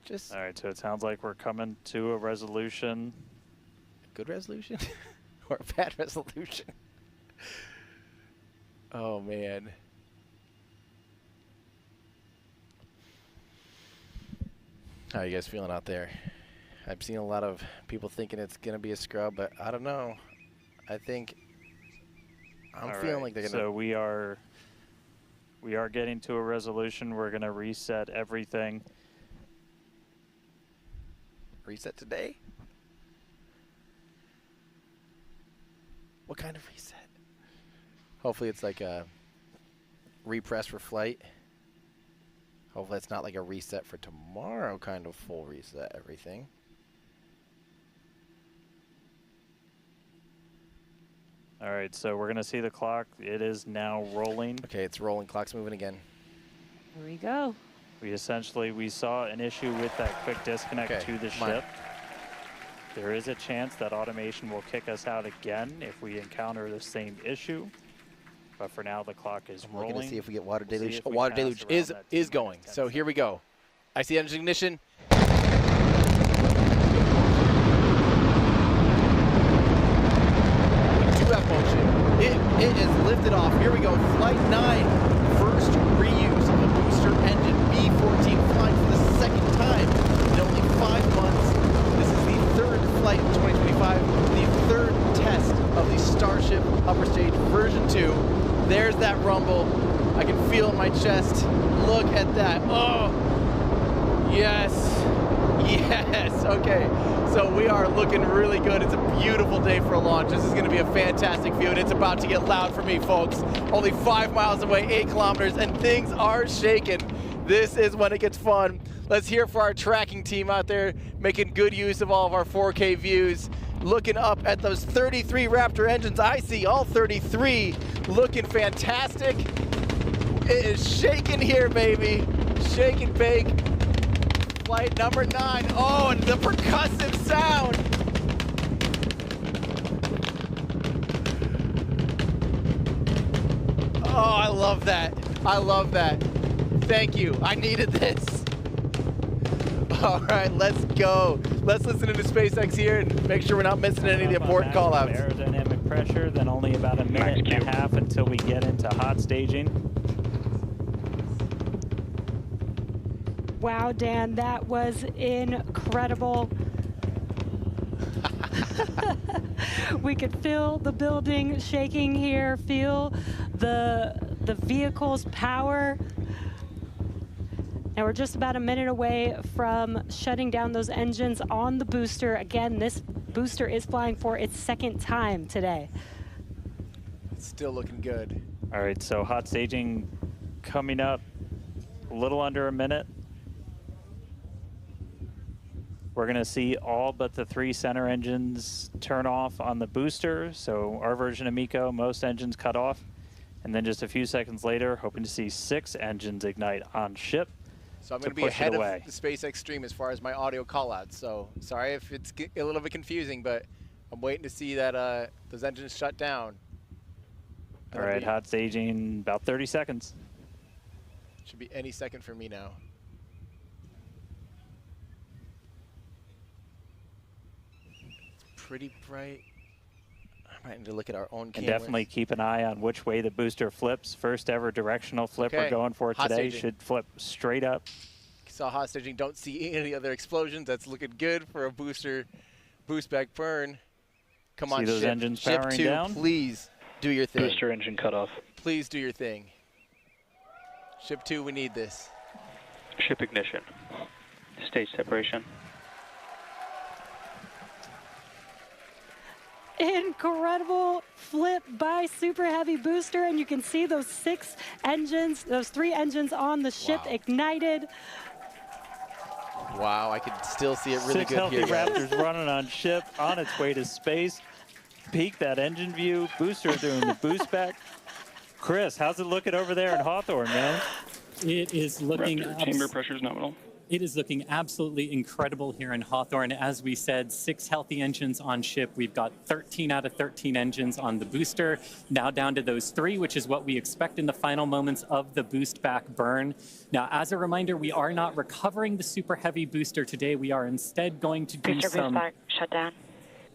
Just... All right, so it sounds like we're coming to a resolution. A good resolution? Or a bad resolution? Oh, man. How are you guys feeling out there? I've seen a lot of people thinking it's going to be a scrub, but I don't know. I think I'm feeling like they're going to... So we are getting to a resolution. We're going to reset everything. Reset today? What kind of reset? Hopefully it's like a repress for flight. Hopefully it's not like a reset for tomorrow, kind of full reset everything. All right, so we're going to see the clock. It is now rolling. Okay, it's rolling. Clock's moving again. Here we go. We saw an issue with that quick disconnect to the ship. There is a chance that automation will kick us out again if we encounter the same issue. But for now, the clock is rolling. We're going to see if we get water deluge. Water deluge is going. So here we go. I see engine ignition. Motion. It is lifted off. Here we go. Flight 9. First reuse of a booster engine. B-14 flying for the second time in only 5 months. This is the third flight in 2025. The third test of the Starship Upper Stage version 2. There's that rumble. I can feel it in my chest. Look at that. Oh, yes. Yes. Okay. So we are looking really good. It's a beautiful day for a launch. This is going to be a fantastic view, and it's about to get loud for me, folks. Only 5 miles away, 8 kilometers, and things are shaking. This is when it gets fun. Let's hear for our tracking team out there, making good use of all of our 4K views. Looking up at those 33 Raptor engines. I see all 33 looking fantastic. It is shaking here, baby. Shake and bake. Flight number 9. Oh, and the percussive sound. Oh, I love that. I love that. Thank you. I needed this. All right, let's go. Let's listen to SpaceX here and make sure we're not missing any of the important call-outs. Aerodynamic pressure, then only about a minute and a half until we get into hot staging. Wow, Dan, that was incredible. We could feel the building shaking here, feel the vehicle's power. Now we're just about a minute away from shutting down those engines on the booster. Again, this booster is flying for its second time today. It's still looking good. All right, so hot staging coming up a little under a minute. We're going to see all but the 3 center engines turn off on the booster. So our version of MECO, most engines cut off. And then just a few seconds later, hoping to see 6 engines ignite on ship. So I'm going to be push it ahead of away. the SpaceX stream as far as my audio callouts. So sorry if it's a little bit confusing, but I'm waiting to see that those engines shut down. All right, hot staging, about 30 seconds. Should be any second for me now. It's pretty bright. I might need to look at our own And cameras. definitely keep an eye on which way the booster flips. First ever directional flip we're going for Hot today. staging. Should flip straight up. Saw hot staging. Don't see any other explosions. That's looking good for a booster boost back burn. Come on, See those ship. engines Ship powering 2, down? please do your thing. Booster engine cutoff. Please do your thing. Ship 2, we need this. Ship ignition. Stage separation. Incredible flip by Super Heavy booster, and you can see those 6 engines, those 3 engines on the ship ignited. Wow, I can still see it really 6 good healthy here, guys. Raptors running on ship, on its way to space. Peek that engine view. Booster doing the boost back. Chris, how's it looking over there in Hawthorne, man? It is looking Raptor chamber pressure is nominal. It is looking absolutely incredible here in Hawthorne. As we said, 6 healthy engines on ship. We've got 13 out of 13 engines on the booster. Now down to those 3, which is what we expect in the final moments of the boost back burn. Now, as a reminder, we are not recovering the Super Heavy booster today. We are instead going to do booster some... boost back, shut down.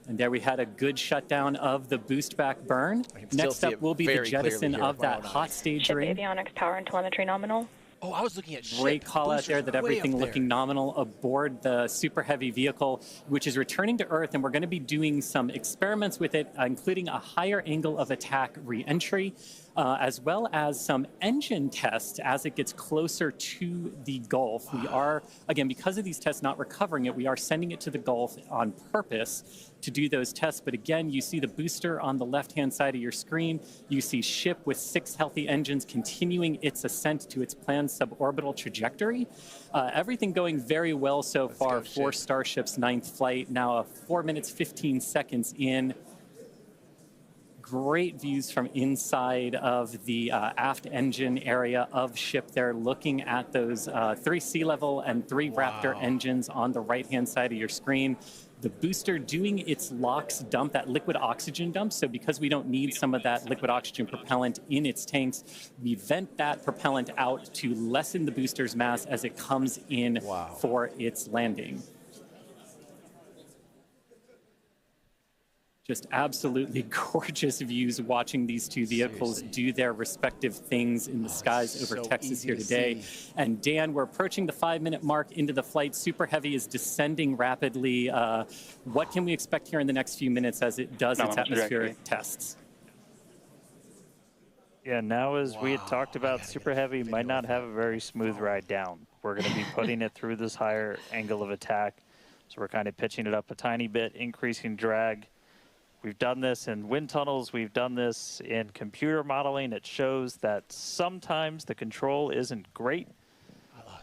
And there we had a good shutdown of the boost back burn. still Next see up it will be the very clearly jettison here of with my that own hot eyes. stage Ship ring. avionics, power and telemetry nominal. Oh, I was looking at ship. Great call out there Boosters that way up everything there. looking nominal aboard the Super Heavy vehicle, which is returning to Earth, and we're going to be doing some experiments with it, including a higher angle of attack re-entry, as well as some engine tests as it gets closer to the Gulf. We are, again, because of these tests not recovering it, we are sending it to the Gulf on purpose to do those tests. But again, you see the booster on the left-hand side of your screen. You see ship with 6 healthy engines continuing its ascent to its planned suborbital trajectory. Everything going very well so far for Starship's 9th flight. Now 4 minutes, 15 seconds in. Great views from inside of the aft engine area of ship there, looking at those 3 sea level and 3 Raptor engines on the right-hand side of your screen. The booster doing its LOX dump, that liquid oxygen dump. So because we don't need some of that liquid oxygen propellant in its tanks, we vent that propellant out to lessen the booster's mass as it comes in for its landing. Just absolutely gorgeous views watching these 2 vehicles do their respective things in the skies over Texas here today. And Dan, we're approaching the 5-minute mark into the flight. Super Heavy is descending rapidly. What can we expect here in the next few minutes as it does its atmospheric tests? Yeah, now as we had talked about, Super Heavy might not have a very smooth ride down. We're going to be putting it through this higher angle of attack. So we're kind of pitching it up a tiny bit, increasing drag. We've done this in wind tunnels. We've done this in computer modeling. It shows that sometimes the control isn't great,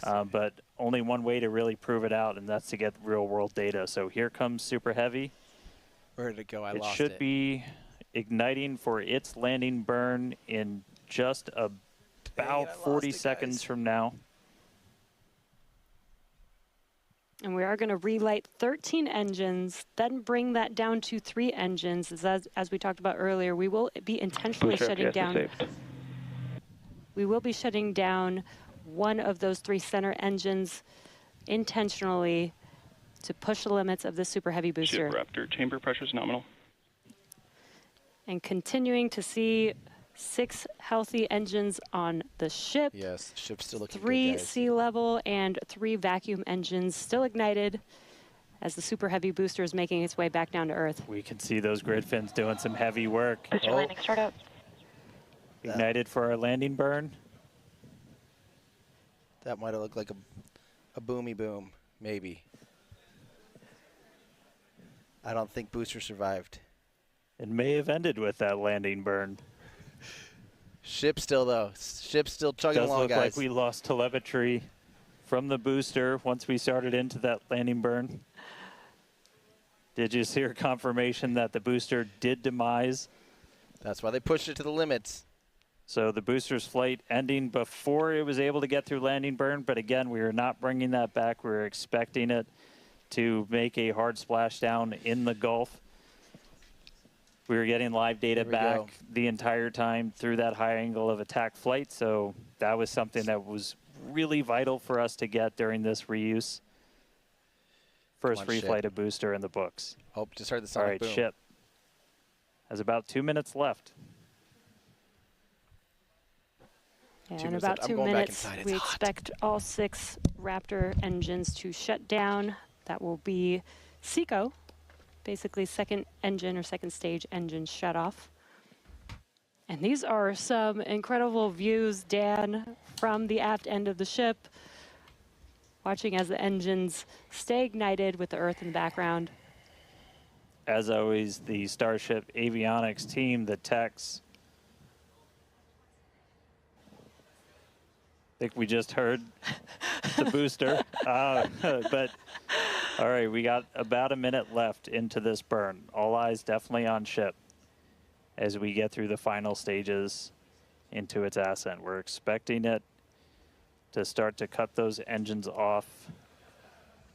but only one way to really prove it out, and that's to get real-world data. So here comes Super Heavy. Where did it go? I lost it. It should be igniting for its landing burn in just about 40 seconds from now. And we are going to relight 13 engines, then bring that down to 3 engines. As we talked about earlier, we will be intentionally shutting down. We will be shutting down one of those 3 center engines intentionally to push the limits of the Super Heavy booster. Ship Raptor chamber pressure is nominal. And continuing to see 6 healthy engines on the ship. Yes, the ship's still looking 3 good, guys. sea level and 3 vacuum engines still ignited as the Super Heavy booster is making its way back down to Earth. We can see those grid fins doing some heavy work. Booster landing startup. Ignited for our landing burn. That might have looked like a boomy boom, maybe. I don't think booster survived. It may have ended with that landing burn. Ship still, though. Ship's still chugging Does along, look guys. like we lost telemetry from the booster once we started into that landing burn. Did you hear confirmation that the booster did demise? That's why they pushed it to the limits. So the booster's flight ending before it was able to get through landing burn, but again, we are not bringing that back. We're expecting it to make a hard splashdown in the Gulf. We were getting live data back the entire time through that high angle of attack flight, so that was something that was really vital for us to get during this reuse. First free flight of booster in the books. Oh, just heard the sonic boom. All right, ship has about 2 minutes left. And in about 2 minutes, we expect all 6 Raptor engines to shut down. That will be SECO, basically second engine or second stage engine shut off. And these are some incredible views, Dan, from the aft end of the ship, watching as the engines stay ignited with the Earth in the background. As always, the Starship avionics team, the techs. I think we just heard the booster. But all right, we got about a minute left into this burn. All eyes definitely on ship as we get through the final stages into its ascent. We're expecting it to start to cut those engines off.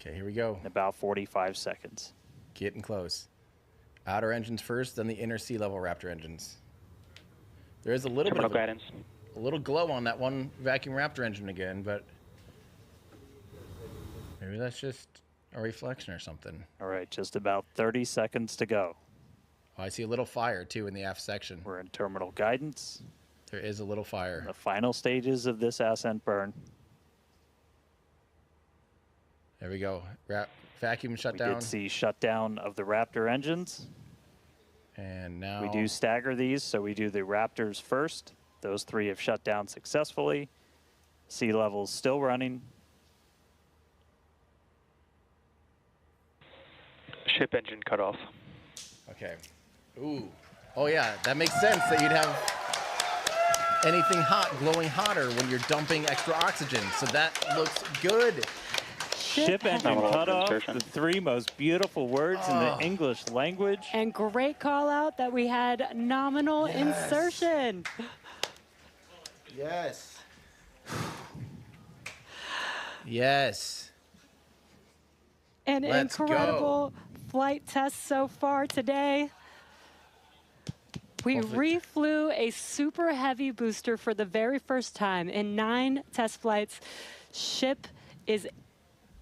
Okay, here we go. In about 45 seconds. Getting close. Outer engines first, then the inner sea level Raptor engines. There is a little bit of a little glow on that one vacuum Raptor engine again, but maybe that's just a reflection or something. All right, just about 30 seconds to go. Oh, I see a little fire too in the aft section. We're in terminal guidance. There is a little fire. The final stages of this ascent burn. There we go. Vacuum shutdown. We did see shutdown of the Raptor engines. And now we do stagger these, so we do the Raptors first. Those 3 have shut down successfully. Sea level's still running. Ship engine cut off. Okay. Ooh. Oh yeah, that makes sense that you'd have anything hot glowing hotter when you're dumping extra oxygen. So that looks good. Ship engine cut off, the 3 most beautiful words in the English language. And great call out that we had nominal insertion. Yes. Yes. An incredible flight test so far today. We reflew a super heavy booster for the very first time in 9 test flights. Ship is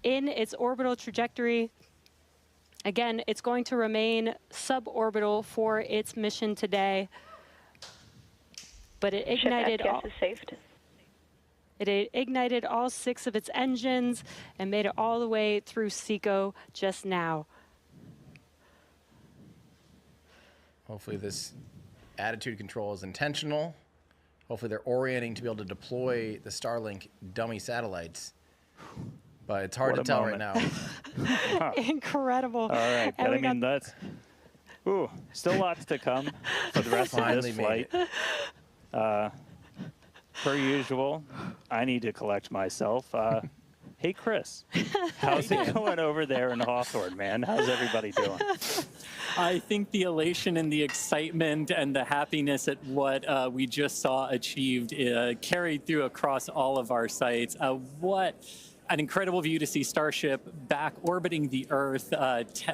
in its orbital trajectory. Again, it's going to remain suborbital for its mission today. But it ignited it ignited all 6 of its engines and made it all the way through SECO just now. Hopefully this attitude control is intentional. Hopefully they're orienting to be able to deploy the Starlink dummy satellites. But it's hard to tell right now. Incredible. All right, but I mean, that's still lots to come for the rest of this flight. Per usual, I need to collect myself. Hey, Chris, how's it going over there in Hawthorne, man? How's everybody doing? I think the elation and the excitement and the happiness at what we just saw achieved carried through across all of our sites. What an incredible view to see Starship back orbiting the Earth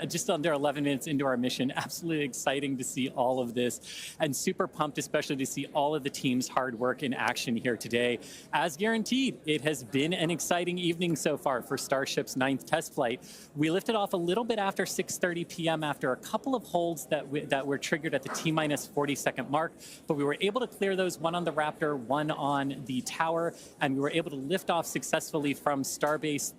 just under 11 minutes into our mission. Absolutely exciting to see all of this, and super pumped especially to see all of the team's hard work in action here today. As guaranteed, it has been an exciting evening so far for Starship's 9th test flight. We lifted off a little bit after 6:30 p.m. after a couple of holds that were triggered at the T-minus 40-second mark, but we were able to clear those, one on the Raptor, one on the tower, and we were able to lift off successfully from Starbase.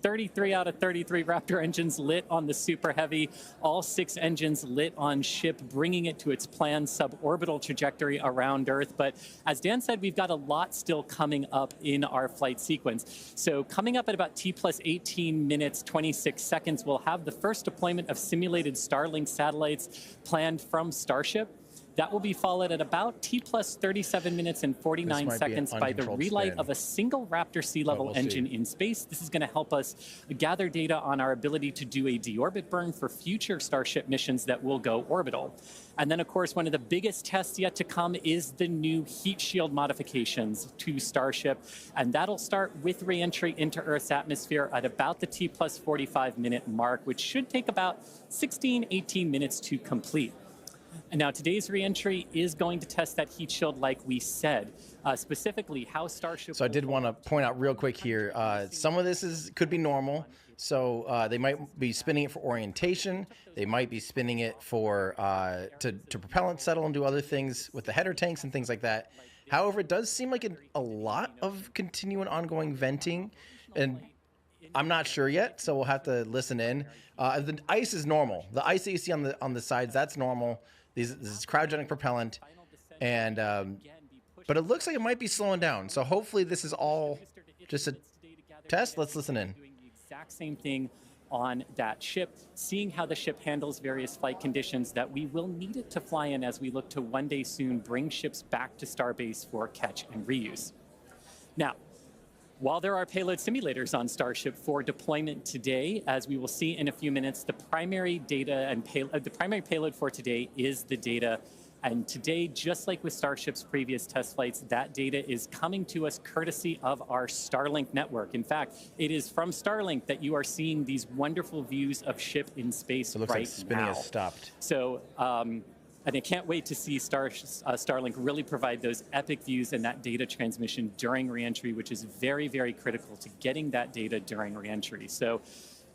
33 out of 33 Raptor engines lit on the Super Heavy, all 6 engines lit on ship, bringing it to its planned suborbital trajectory around Earth. But as Dan said, we've got a lot still coming up in our flight sequence. So coming up at about T plus 18 minutes, 26 seconds, we'll have the first deployment of simulated Starlink satellites planned from Starship. That will be followed at about T plus 37 minutes and 49 seconds by the relight of a single Raptor sea level engine in space. This is going to help us gather data on our ability to do a deorbit burn for future Starship missions that will go orbital. And then, of course, one of the biggest tests yet to come is the new heat shield modifications to Starship. And that'll start with reentry into Earth's atmosphere at about the T plus 45-minute mark, which should take about 16, 18 minutes to complete. And now today's reentry is going to test that heat shield like we said, specifically how Starship... So I did want to point out real quick here, some of this could be normal. So they might be spinning it for orientation. They might be spinning it for to propellant settle and do other things with the header tanks and things like that. However, it does seem like a lot of continuing ongoing venting, and I'm not sure yet, so we'll have to listen in. The ice is normal. The ice that you see on the sides, that's normal. This is cryogenic propellant, and but it looks like it might be slowing down. So hopefully this is all just a test. Let's listen in. Doing the exact same thing on that ship, seeing how the ship handles various flight conditions that we will need it to fly in as we look to one day soon bring ships back to Starbase for catch and reuse. Now, while there are payload simulators on Starship for deployment today, as we will see in a few minutes, the primary data and the primary payload for today is the data. And today, just like with Starship's previous test flights, that data is coming to us courtesy of our Starlink network. In fact, it is from Starlink that you are seeing these wonderful views of ship in space right now. It looks like spinning has stopped. So, and I can't wait to see Starlink really provide those epic views and that data transmission during reentry, which is very, very critical to getting that data during reentry. So,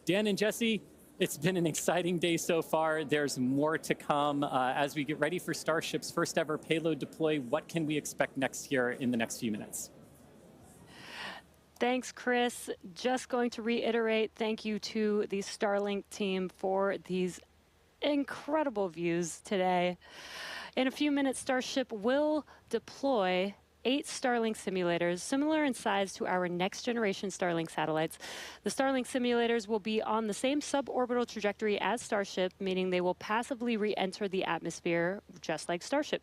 Dan and Jesse, it's been an exciting day so far. There's more to come as we get ready for Starship's first ever payload deploy. What can we expect next here in the next few minutes? Thanks, Chris. Just going to reiterate, thank you to the Starlink team for these incredible views today. In a few minutes, Starship will deploy 8 Starlink simulators, similar in size to our next generation Starlink satellites. The Starlink simulators will be on the same suborbital trajectory as Starship, meaning they will passively re-enter the atmosphere, just like Starship.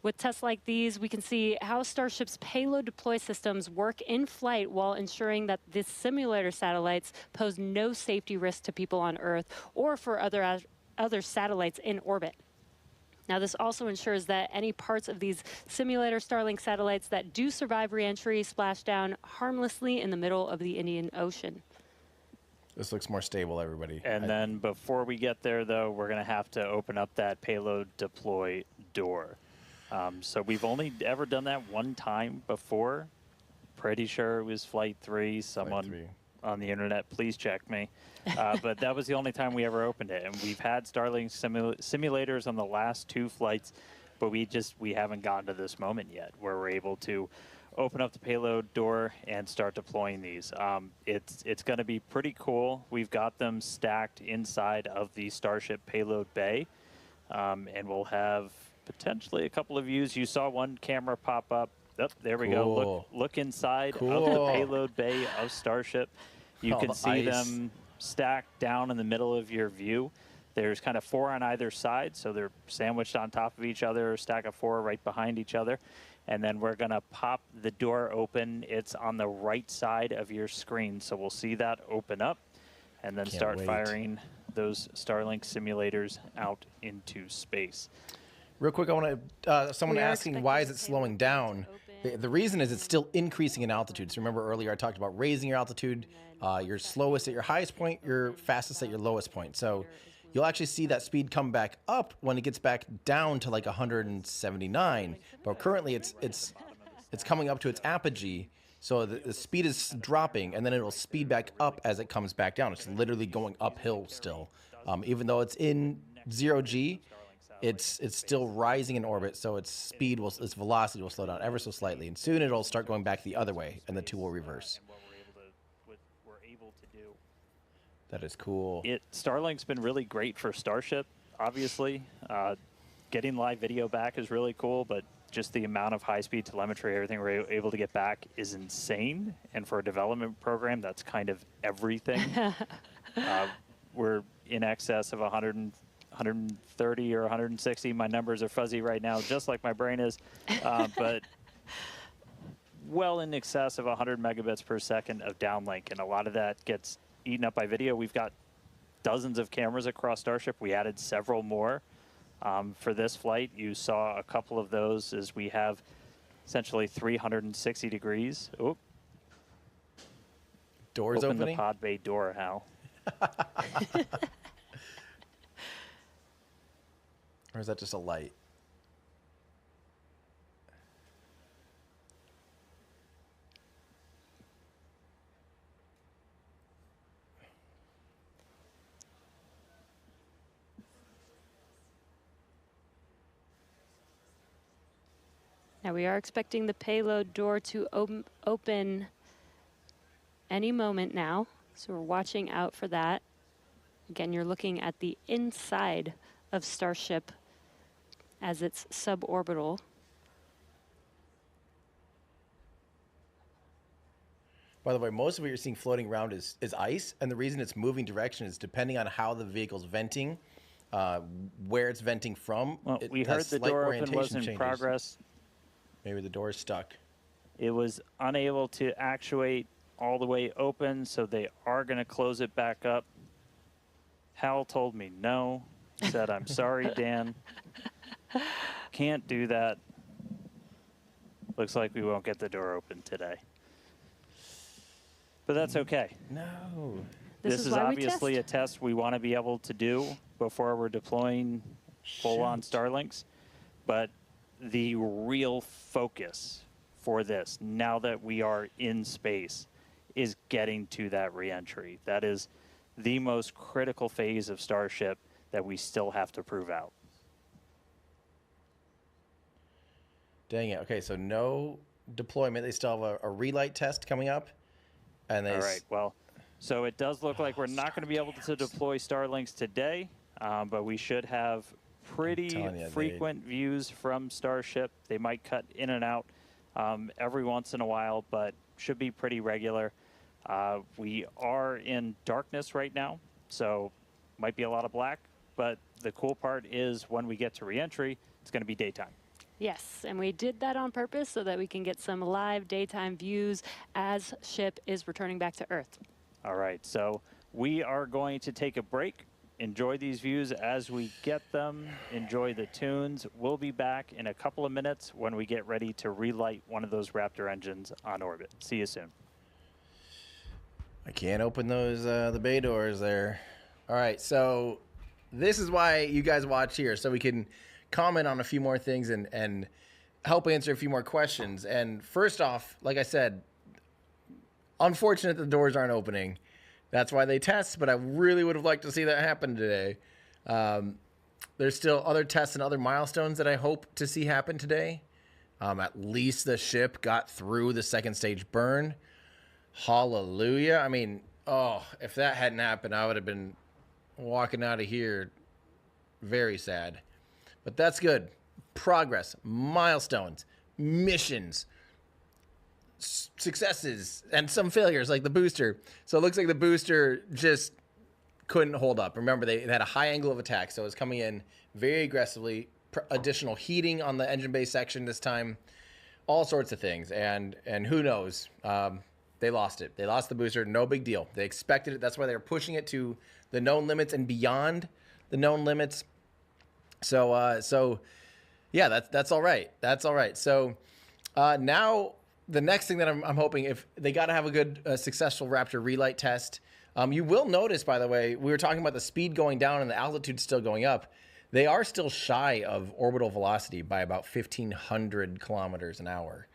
With tests like these, we can see how Starship's payload deploy systems work in flight while ensuring that the simulator satellites pose no safety risk to people on Earth or for other satellites in orbit. Now, this also ensures that any parts of these simulator Starlink satellites that do survive reentry splash down harmlessly in the middle of the Indian Ocean. This looks more stable, everybody. And then before we get there, though, we're going to have to open up that payload deploy door. So we've only ever done that one time before. Pretty sure it was Flight 3. Someone on the internet, please check me. But that was the only time we ever opened it. And we've had Starlink simulators on the last 2 flights, but we haven't gotten to this moment yet where we're able to open up the payload door and start deploying these. It's going to be pretty cool. We've got them stacked inside of the Starship payload bay, and we'll have potentially a couple of views. You saw one camera pop up. Oh, there we go. Look inside of the payload bay of Starship. You can see them stacked down in the middle of your view. There's kind of 4 on either side, so they're sandwiched on top of each other, a stack of 4 right behind each other. And then we're going to pop the door open. It's on the right side of your screen, so we'll see that open up and then start firing those Starlink simulators out into space. Real quick, I want to, someone asking why is it slowing down? The reason is it's still increasing in altitude. So remember earlier I talked about raising your altitude. You're slowest at your highest point, you're fastest at your lowest point. So you'll actually see that speed come back up when it gets back down to like 179. But currently it's coming up to its apogee. So the speed is dropping, and then it'll speed back up as it comes back down. It's literally going uphill still. Even though it's in 0G, it's still rising in orbit, so its velocity will slow down ever so slightly, and soon it'll start going back the other way, and the 2 will reverse. That is cool. Starlink's been really great for Starship, obviously. Getting live video back is really cool, but just the amount of high-speed telemetry, everything we're able to get back is insane. And for a development program, that's kind of everything. We're in excess of 100 130 or 160. My numbers are fuzzy right now, just like my brain is, but well in excess of 100 megabits per second of downlink, and a lot of that gets eaten up by video. We've got dozens of cameras across Starship. We added several more for this flight. You saw a couple of those as we have essentially 360 degrees. Oop. Doors Open opening? the pod bay door, Hal. Or is that just a light? Now we are expecting the payload door to open any moment now, so we're watching out for that. Again, you're looking at the inside of Starship as it's suborbital. By the way, most of what you're seeing floating around is ice, and the reason it's moving direction is depending on how the vehicle's venting, where it's venting from. Well, we heard the door open was in progress. Maybe the door is stuck. It was unable to actuate all the way open, so they are going to close it back up. Hal told me no. Said, I'm sorry, Dan. Can't do that. Looks like we won't get the door open today. But that's okay. No. This is obviously a test we want to be able to do before we're deploying full-on Starlinks. But the real focus for this, now that we are in space, is getting to that reentry. That is the most critical phase of Starship that we still have to prove out. Dang it. Okay, so no deployment. They still have a relight test coming up. And they All right, well, so it does look like we're not going to be able to deploy Starlinks today, but we should have pretty frequent views from Starship. They might cut in and out every once in a while, but should be pretty regular. We are in darkness right now, so might be a lot of black, but the cool part is when we get to reentry, it's going to be daytime. Yes, and we did that on purpose so that we can get some live daytime views as ship is returning back to Earth. All right, so we are going to take a break. Enjoy these views as we get them. Enjoy the tunes. We'll be back in a couple of minutes when we get ready to relight one of those Raptor engines on orbit. See you soon. I can't open those the bay doors there. All right, so this is why you guys watch here, so we can comment on a few more things and help answer a few more questions. And first off, like I said, unfortunate the doors aren't opening. That's why they test, but I really would have liked to see that happen today. There's still other tests and other milestones that I hope to see happen today. At least the ship got through the second stage burn. Hallelujah. I mean, oh, if that hadn't happened, I would have been walking out of here very sad. But that's good. Progress, milestones, missions, successes, and some failures like the booster. So it looks like the booster just couldn't hold up. Remember, they had a high angle of attack, so it was coming in very aggressively. Additional heating on the engine bay section this time. All sorts of things. And who knows? They lost it. They lost the booster. No big deal. They expected it. That's why they were pushing it to the known limits and beyond the known limits. So yeah, that's all right. That's all right. So now the next thing that I'm hoping, if they got to have a good, successful Raptor relight test. You will notice, by the way, we were talking about the speed going down and the altitude still going up. They are still shy of orbital velocity by about 1,500 kilometers an hour.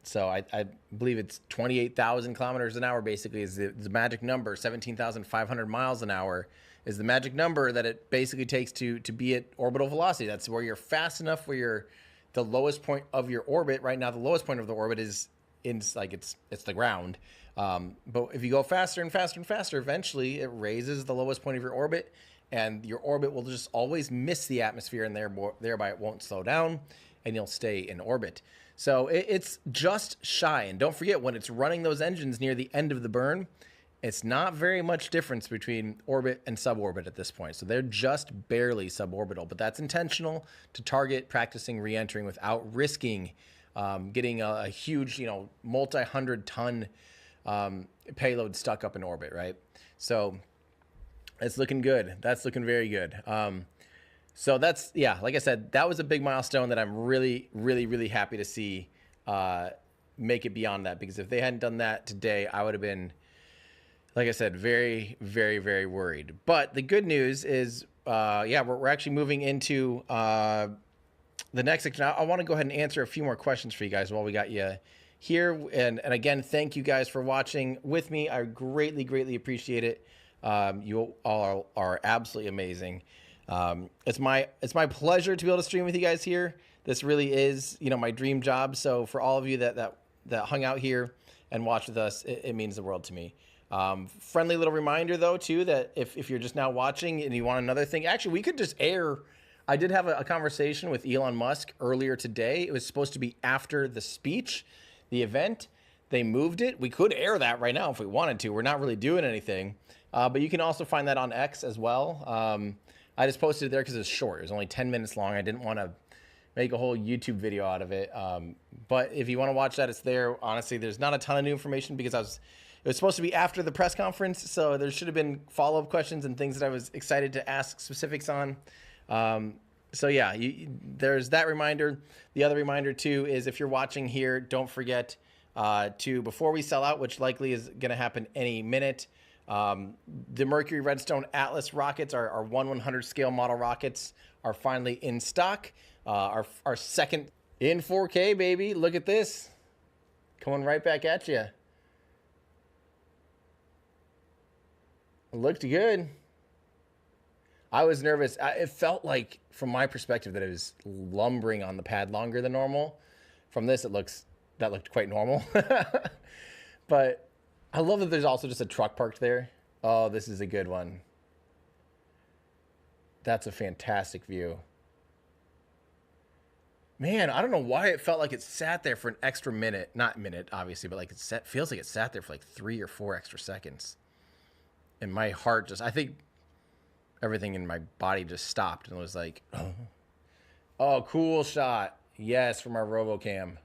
So I believe it's 28,000 kilometers an hour basically is the magic number. 17,500 miles an hour is the magic number that it basically takes to be at orbital velocity. That's where you're fast enough where you're the lowest point of your orbit. Right now, the lowest point of the orbit is it's the ground. But if you go faster and faster and faster, eventually it raises the lowest point of your orbit, and your orbit will just always miss the atmosphere, and thereby it won't slow down, and you'll stay in orbit. So it's just shy. And don't forget, when it's running those engines near the end of the burn, It's not very much difference between orbit and suborbit at this point. So they're just barely suborbital, but that's intentional to target practicing reentering without risking getting a huge, multi-hundred ton payload stuck up in orbit, right? So it's looking good. That's looking very good. So that's, yeah, like I said, that was a big milestone that I'm really, really, really happy to see make it beyond that, because if they hadn't done that today, I would have been, like I said, very, very, very worried. But the good news is, yeah, we're actually moving into the next section. I want to go ahead and answer a few more questions for you guys while we got you here. And again, thank you guys for watching with me. I greatly, greatly appreciate it. You all are absolutely amazing. It's my pleasure to be able to stream with you guys here. This really is, my dream job. So for all of you that hung out here and watched with us, it means the world to me. Friendly little reminder though, too, that if you're just now watching and you want another thing, actually we could just air. I did have a conversation with Elon Musk earlier today. It was supposed to be after the speech, the event. They moved it. We could air that right now if we wanted to. We're not really doing anything. But you can also find that on X as well. I just posted it there because it's short. It was only 10 minutes long. I didn't want to make a whole YouTube video out of it. But if you want to watch that, it's there. Honestly, there's not a ton of new information because it was supposed to be after the press conference. So there should have been follow-up questions and things that I was excited to ask specifics on. So yeah, there's that reminder. The other reminder too is if you're watching here, don't forget to, before we sell out, which likely is going to happen any minute, the Mercury Redstone Atlas rockets, our 1/100 scale model rockets, are finally in stock. Our second in 4K, baby. Look at this. Coming right back at you. Looked good. I was nervous. It felt like, from my perspective, that it was lumbering on the pad longer than normal. From this, that looked quite normal. But I love that there's also just a truck parked there. Oh, this is a good one. That's a fantastic view. Man, I don't know why it felt like it sat there for an extra minute. Not minute, obviously, but like feels like it sat there for like 3 or 4 extra seconds. And my heart I think everything in my body just stopped and was like, oh, cool shot. Yes, from our RoboCam.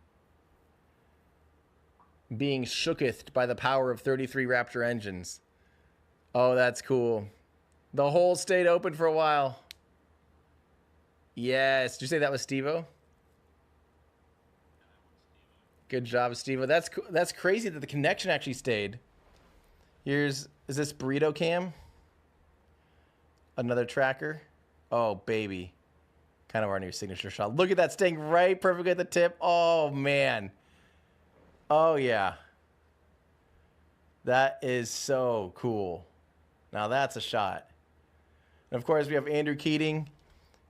Being shooketh by the power of 33 Raptor engines. Oh, that's cool. The hole stayed open for a while. Yes. Did you say that was Steve-O? Good job, Steve-O. That's crazy that the connection actually stayed. Is this Burrito Cam? Another tracker. Oh, baby. Kind of our new signature shot. Look at that, staying right perfectly at the tip. Oh, man. Oh, yeah. That is so cool. Now that's a shot. And of course, we have Andrew Keating,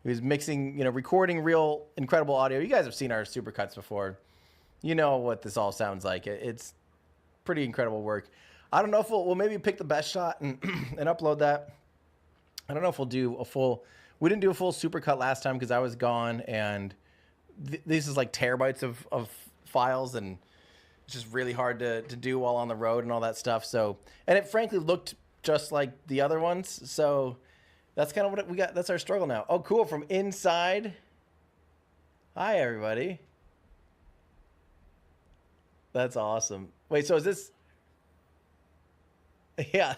who's mixing, recording real incredible audio. You guys have seen our supercuts before. You know what this all sounds like. It's pretty incredible work. I don't know if we'll maybe pick the best shot and upload that. I don't know if we'll do a full. We didn't do a full supercut last time because I was gone, and this is like terabytes of files, and it's just really hard to do while on the road and all that stuff. So, and it frankly looked just like the other ones. So that's kind of what we got. That's our struggle now. Oh, cool. From inside. Hi, everybody. That's awesome. Wait, so is this? Yeah,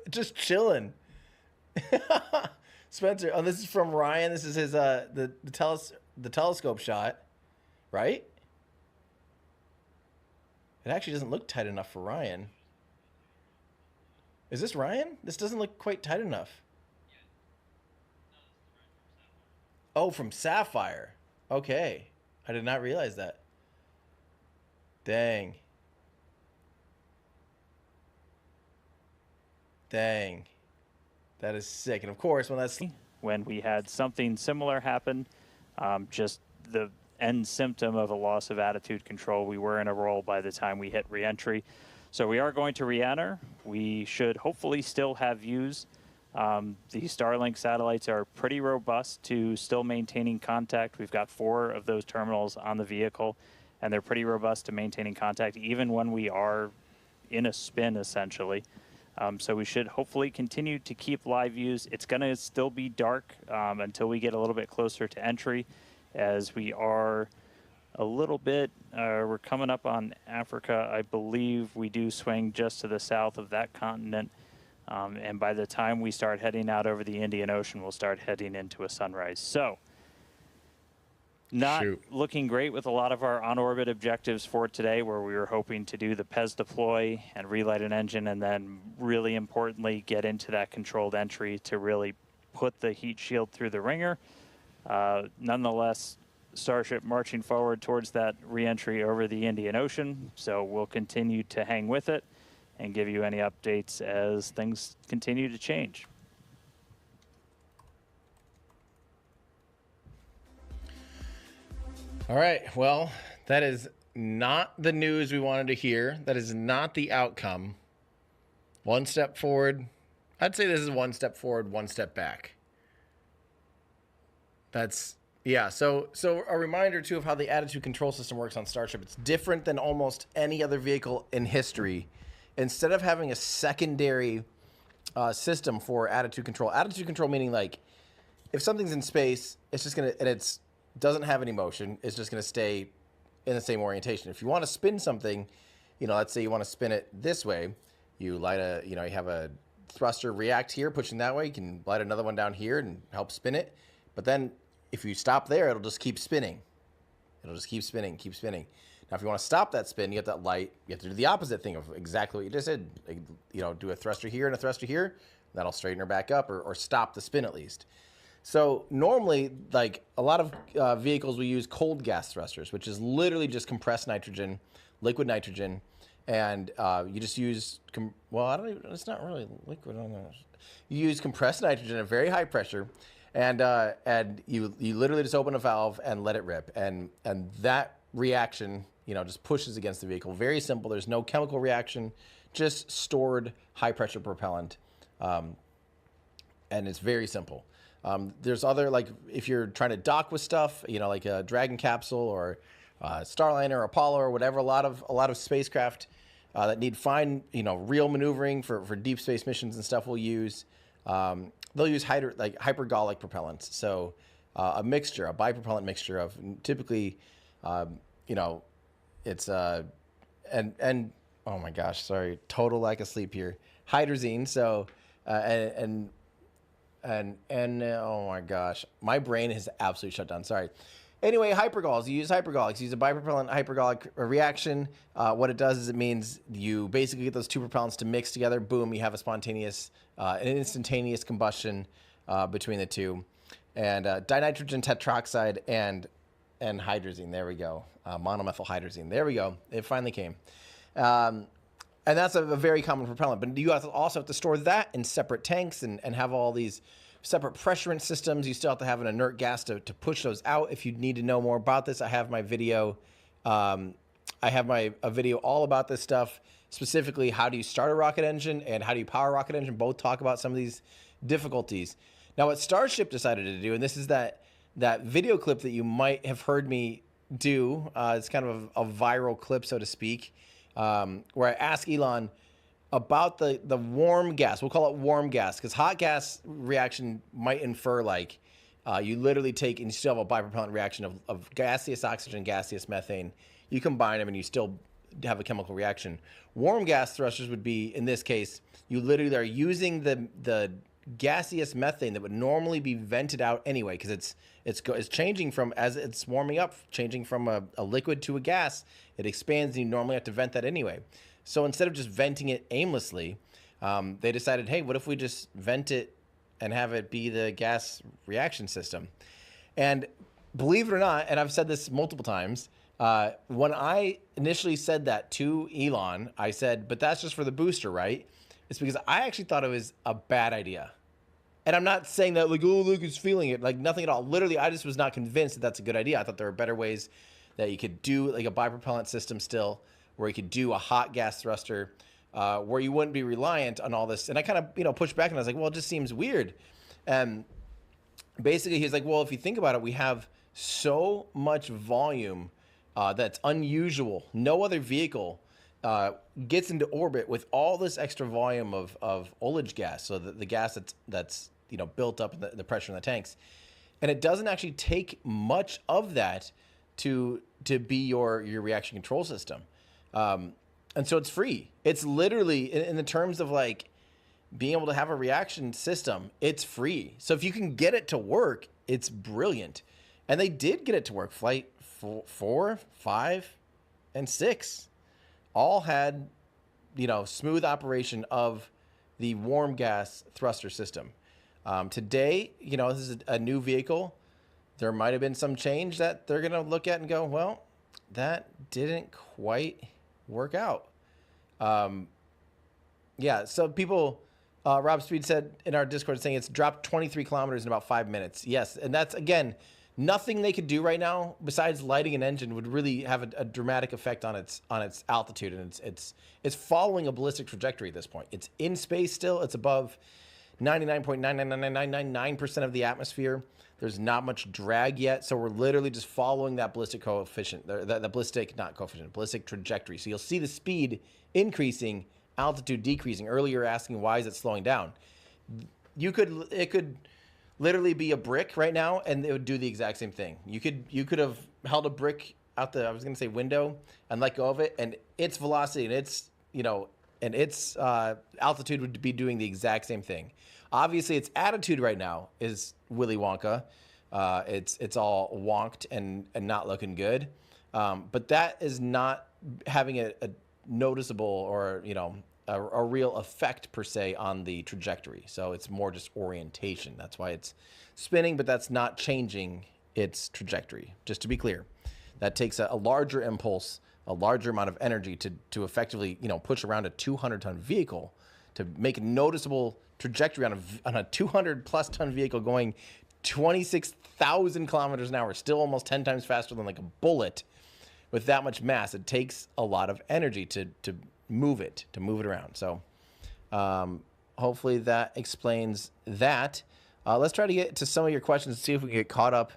just chilling. Spencer, oh, this is from Ryan. This is his the telescope shot, right? It actually doesn't look tight enough for Ryan. Is this Ryan? This doesn't look quite tight enough. Oh, from Sapphire. Okay. I did not realize that. Dang. Dang. That is sick. And of course, when we had something similar happen, just the end symptom of a loss of attitude control, we were in a roll by the time we hit reentry. So we are going to re-enter. We should hopefully still have views. The Starlink satellites are pretty robust to still maintaining contact. We've got 4 of those terminals on the vehicle, and they're pretty robust to maintaining contact even when we are in a spin, essentially. So we should hopefully continue to keep live views. It's going to still be dark until we get a little bit closer to entry, as we are a little bit, we're coming up on Africa. I believe we do swing just to the south of that continent. And by the time we start heading out over the Indian Ocean, we'll start heading into a sunrise. So not looking great with a lot of our on-orbit objectives for today, where we were hoping to do the PES deploy and relight an engine, and then really importantly get into that controlled entry to really put the heat shield through the ringer. Nonetheless, Starship marching forward towards that reentry over the Indian Ocean, so we'll continue to hang with it and give you any updates as things continue to change. All right, well, that is not the news we wanted to hear. That is not the outcome. One step forward. I'd say this is one step forward, one step back. That's, yeah, so a reminder, too, of how the attitude control system works on Starship. It's different than almost any other vehicle in history. Instead of having a secondary system for attitude control meaning, like, if something's in space, it's just going to, and it's doesn't have any motion, it's just going to stay in the same orientation. If you want to spin something, you know, let's say you want to spin it this way, you light a, you know, you have a thruster react here, pushing that way, you can light another one down here and help spin it. But then if you stop there, it'll just keep spinning. It'll just keep spinning, keep spinning. Now, if you want to stop that spin, you have that light, you have to do the opposite thing of exactly what you just did. You know, do a thruster here and a thruster here. That'll straighten her back up, or stop the spin at least. So normally, like a lot of vehicles, we use cold gas thrusters, which is literally just compressed nitrogen, liquid nitrogen, and you just use, well, I don't even, it's not really liquid on that. You use compressed nitrogen at very high pressure, and you literally just open a valve and let it rip, and that reaction, you know, just pushes against the vehicle. Very simple. There's no chemical reaction, just stored high pressure propellant, and it's very simple. There's other, like, if you're trying to dock with stuff, you know, like a Dragon capsule or Starliner or Apollo or whatever, a lot of spacecraft that need fine, you know, real maneuvering for deep space missions and stuff will use, they'll use hypergolic propellants. So a bipropellant mixture of typically, you know, it's, and oh my gosh, sorry, total lack of sleep here. Hydrazine. So, and oh my gosh, my brain has absolutely shut down. Sorry. Anyway, hypergols. You use hypergolics. You use a bipropellant hypergolic reaction. What it does is it means you basically get those two propellants to mix together. Boom, you have a spontaneous, an instantaneous combustion between the two. And dinitrogen tetroxide and hydrazine. There we go. Monomethyl hydrazine. There we go. It finally came. And that's a very common propellant. But you also have to store that in separate tanks and have all these separate pressurant systems. You still have to have an inert gas to push those out. If you need to know more about this, I have my video. I have a video all about this stuff, specifically how do you start a rocket engine and how do you power a rocket engine. Both talk about some of these difficulties. Now, what Starship decided to do, and this is that video clip that you might have heard me do. It's kind of a viral clip, so to speak, where I ask Elon about the warm gas. We'll call it warm gas, because hot gas reaction might infer like you literally take, and you still have a bipropellant reaction of gaseous oxygen, gaseous methane. You combine them and you still have a chemical reaction. Warm gas thrusters would be, in this case, you literally are using the gaseous methane that would normally be vented out anyway, because it's changing from, as it's warming up, changing from a liquid to a gas. It expands, and you normally have to vent that anyway. So instead of just venting it aimlessly, they decided, hey, what if we just vent it and have it be the gas reaction system? And believe it or not, and I've said this multiple times, when I initially said that to Elon, I said, but that's just for the booster, right? It's because I actually thought it was a bad idea. And I'm not saying that like, oh, look, he's feeling it. Like, nothing at all. Literally, I just was not convinced that that's a good idea. I thought there were better ways that you could do like a bipropellant system still, where you could do a hot gas thruster, where you wouldn't be reliant on all this. And I kind of, pushed back, and I was like, well, it just seems weird. And basically, he's like, well, if you think about it, we have so much volume that's unusual. No other vehicle gets into orbit with all this extra volume of ullage gas, so the gas that's built up in the pressure in the tanks, and it doesn't actually take much of that to be your reaction control system, and so it's free. It's literally in the terms of like being able to have a reaction system, it's free. So if you can get it to work, it's brilliant. And they did get it to work. Flight 4, 5, and 6 all had, smooth operation of the warm gas thruster system. Today, this is a new vehicle. There might have been some change that they're going to look at and go, well, that didn't quite work out. So people, Rob Speed said in our Discord saying it's dropped 23 kilometers in about 5 minutes. Yes, and that's, again, nothing they could do right now besides lighting an engine would really have a dramatic effect on its altitude, and it's following a ballistic trajectory at this point. It's in space still. It's above 99.99999% of the atmosphere. There's not much drag yet, so we're literally just following that ballistic coefficient, the ballistic trajectory. So you'll see the speed increasing, altitude decreasing. Earlier, you're asking why is it slowing down? It could literally be a brick right now, and it would do the exact same thing. You could have held a brick out the window and let go of it, and its velocity and its altitude would be doing the exact same thing. Obviously, its attitude right now is Willy Wonka. It's all wonked and not looking good. But that is not having a noticeable or a real effect per se on the trajectory. So it's more just orientation. That's why it's spinning, but that's not changing its trajectory. Just to be clear, that takes a larger impulse, a larger amount of energy to effectively push around a 200-ton vehicle to make a noticeable trajectory on a 200+ ton vehicle going 26,000 kilometers an hour, still almost 10 times faster than like a bullet. With that much mass, it takes a lot of energy to move it around. So hopefully that explains that. Let's try to get to some of your questions and see if we can get caught up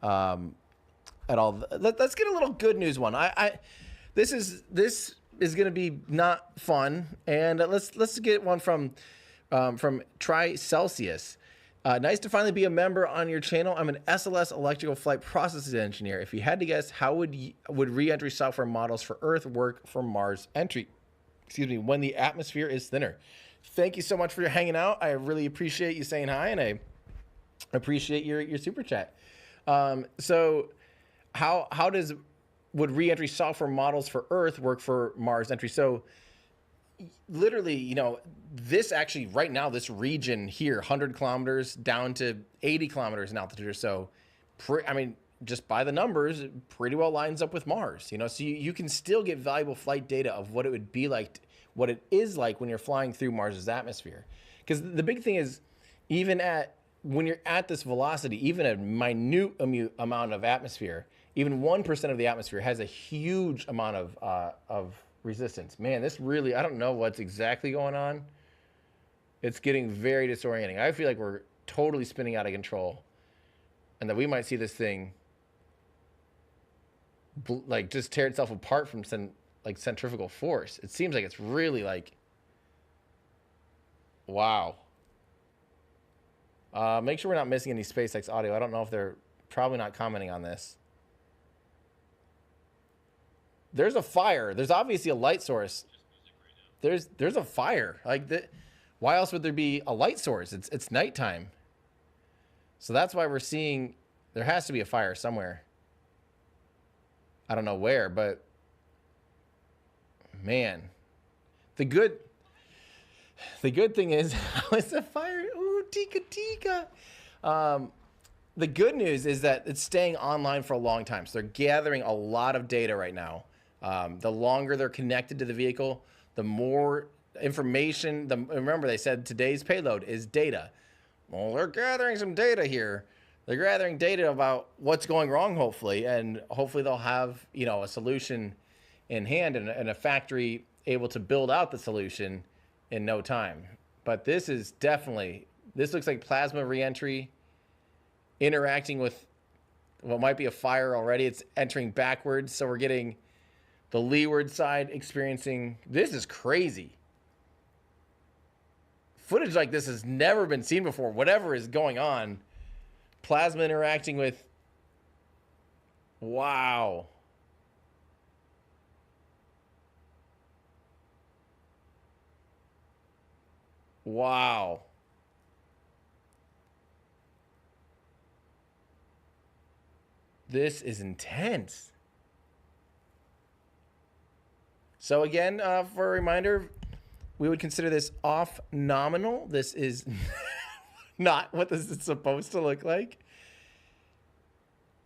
at all. Let's get a little good news one. This is going to be not fun, and let's get one from Tri Celsius. Nice to finally be a member on your channel. I'm an SLS electrical flight processes engineer. If you had to guess, how would re-entry software models for Earth work for Mars entry? When the atmosphere is thinner. Thank you so much for hanging out. I really appreciate you saying hi, and I appreciate your super chat. So how would re-entry software models for Earth work for Mars entry? So literally, this actually right now, this region here, 100 kilometers down to 80 kilometers in altitude or so, just by the numbers, it pretty well lines up with Mars, so you can still get valuable flight data of what it would be like, what it is like when you're flying through Mars's atmosphere. Because the big thing is, when you're at this velocity, even a minute amount of atmosphere, even 1% of the atmosphere has a huge amount of resistance. Man, this really, I don't know what's exactly going on. It's getting very disorienting. I feel like we're totally spinning out of control, and that we might see this thing just tear itself apart from centrifugal force. It seems like it's really wow. Make sure we're not missing any SpaceX audio. I don't know if they're probably not commenting on this. There's a fire. There's obviously a light source. There's a fire. Why else would there be a light source? It's nighttime. So that's why we're seeing there has to be a fire somewhere. I don't know where, but man, the good thing is, how is the fire? Ooh, tika. The good news is that it's staying online for a long time. So they're gathering a lot of data right now. The longer they're connected to the vehicle, the more information. Remember, they said today's payload is data. Well, they're gathering some data here. They're gathering data about what's going wrong, hopefully, and hopefully they'll have a solution in hand and a factory able to build out the solution in no time. But this looks like plasma reentry interacting with what might be a fire already. It's entering backwards, so we're getting The leeward side experiencing, this is crazy. Footage like this has never been seen before. Whatever is going on. Plasma interacting with, wow. Wow. This is intense. So again, for a reminder, we would consider this off nominal. This is not what this is supposed to look like.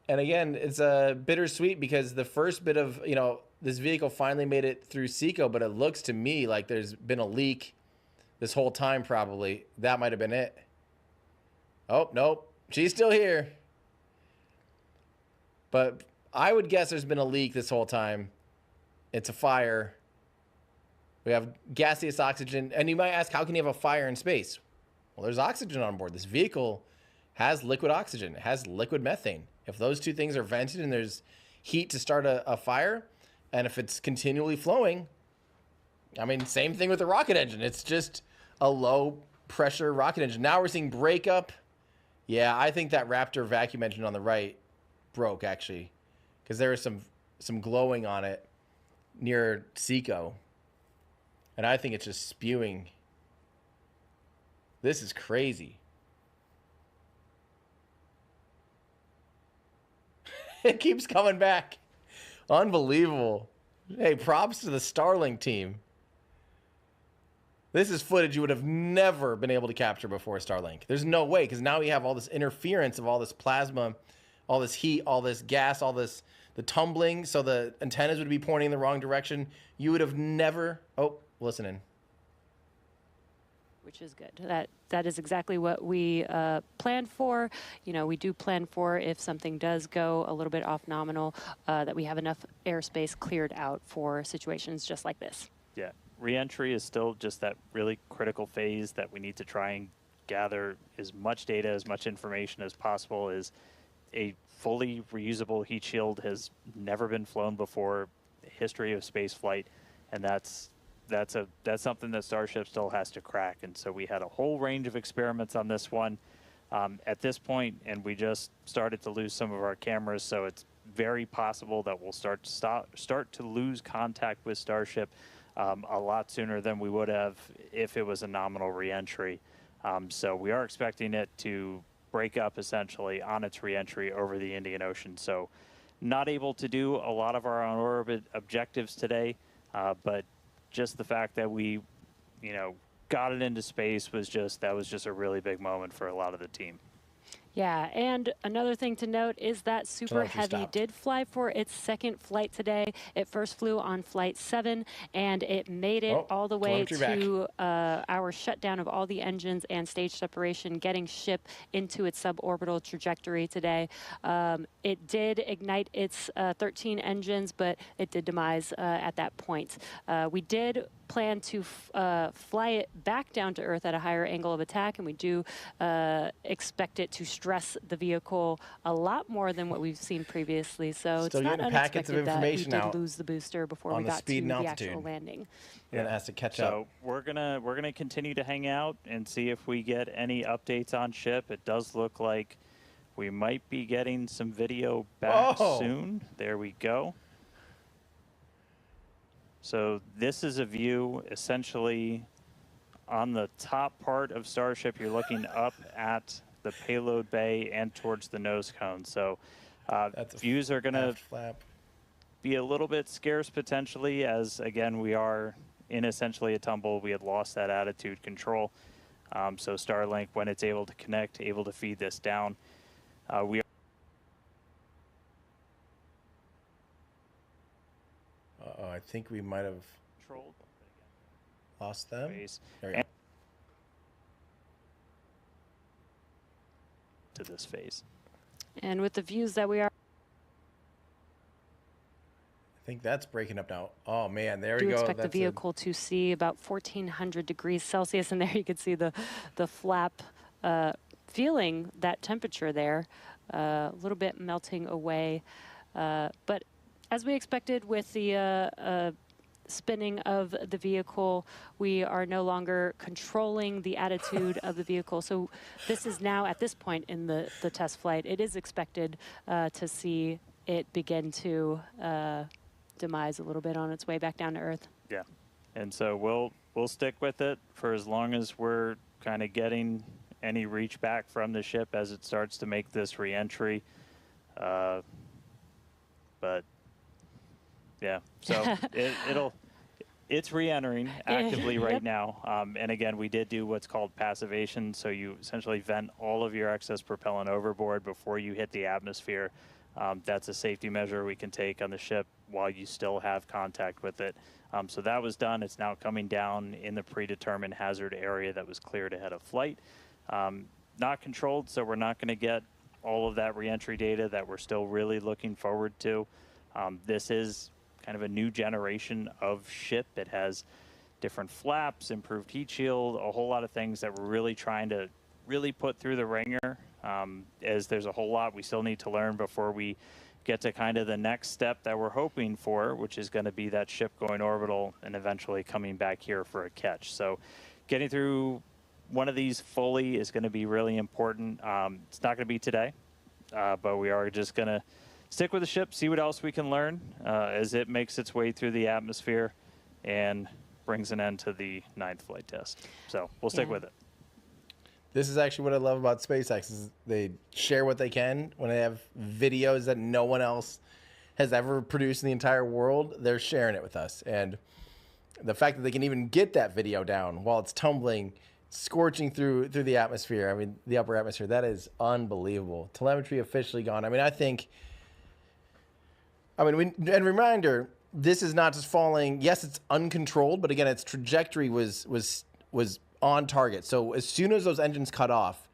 And again, it's a bittersweet because the first bit of, you know, this vehicle finally made it through SECO, but it looks to me like there's been a leak this whole time probably. That might have been it. Oh, nope. She's still here. But I would guess there's been a leak this whole time. It's a fire. We have gaseous oxygen. And you might ask, how can you have a fire in space? Well, there's oxygen on board. This vehicle has liquid oxygen. It has liquid methane. If those two things are vented and there's heat to start a fire, and if it's continually flowing, I mean, same thing with the rocket engine. It's just a low pressure rocket engine. Now we're seeing breakup. Yeah, I think that Raptor vacuum engine on the right broke actually, because there was some glowing on it near SECO. And I think it's just spewing. This is crazy. It keeps coming back. Unbelievable. Hey, props to the Starlink team. This is footage you would have never been able to capture before Starlink. There's no way, because now we have all this interference of all this plasma, all this heat, all this gas, all this, the tumbling, so the antennas would be pointing in the wrong direction. You would have never, oh, listening. Which is good. That is exactly what we planned for. You know, we do plan for if something does go a little bit off nominal, that we have enough airspace cleared out for situations just like this. Yeah, reentry is still just that really critical phase that we need to try and gather as much data, as much information as possible. Is a fully reusable heat shield has never been flown before, history of space flight, and that's something that Starship still has to crack. And so we had a whole range of experiments on this one at this point, and we just started to lose some of our cameras, so it's very possible that we'll start to lose contact with Starship a lot sooner than we would have if it was a nominal reentry. So we are expecting it to break up essentially on its reentry over the Indian Ocean. So not able to do a lot of our on-orbit objectives today, but just the fact that we, you know, got it into space was just a really big moment for a lot of the team. Yeah, and another thing to note is that Super Heavy did fly for its second flight today. It first flew on flight 7, and it made it all the way to our shutdown of all the engines and stage separation, getting ship into its suborbital trajectory today. It did ignite its 13 engines, but it did demise at that point. We did plan to fly it back down to Earth at a higher angle of attack, and we do expect it to stress the vehicle a lot more than what we've seen previously. So it's not unexpected that we did lose the booster before we got to the actual landing. Yeah, it has to catch up. So we're gonna continue to hang out and see if we get any updates on ship. It does look like we might be getting some video back soon. There we go. So this is a view essentially on the top part of Starship. You're looking up at the payload bay and towards the nose cone. So views are going to be a little bit scarce potentially, as again, we are in essentially a tumble. We had lost that attitude control. So Starlink, when it's able to connect, able to feed this down, we I think we might have lost them. To this phase. And with the views that we are, I think that's breaking up now. Oh man, there we go. Do expect the vehicle to see about 1400 degrees Celsius, and there you can see the flap feeling that temperature there, a little bit melting away, but As we expected with the spinning of the vehicle, we are no longer controlling the attitude of the vehicle. So this is now, at this point in the test flight, it is expected to see it begin to demise a little bit on its way back down to Earth. Yeah, and so we'll stick with it for as long as we're kind of getting any reach back from the ship as it starts to make this reentry. But yeah, so it's re-entering actively right now. And again, we did do what's called passivation. So you essentially vent all of your excess propellant overboard before you hit the atmosphere. That's a safety measure we can take on the ship while you still have contact with it. So that was done. It's now coming down in the predetermined hazard area that was cleared ahead of flight. Not controlled, so we're not going to get all of that reentry data that we're still really looking forward to. This is kind of a new generation of ship. It has different flaps, improved heat shield, a whole lot of things that we're really trying to really put through the ringer, as there's a whole lot we still need to learn before we get to kind of the next step that we're hoping for, which is going to be that ship going orbital and eventually coming back here for a catch. So getting through one of these fully is going to be really important. It's not going to be today, but we are just going to stick with the ship, see what else we can learn as it makes its way through the atmosphere and brings an end to the 9th flight test. So we'll stick with it. This is actually what I love about SpaceX is they share what they can. When they have videos that no one else has ever produced in the entire world, they're sharing it with us. And the fact that they can even get that video down while it's tumbling, scorching through the atmosphere, I mean, the upper atmosphere, that is unbelievable. Telemetry officially gone. I mean, and reminder, this is not just falling. Yes, it's uncontrolled, but again, its trajectory was on target. So as soon as those engines cut off,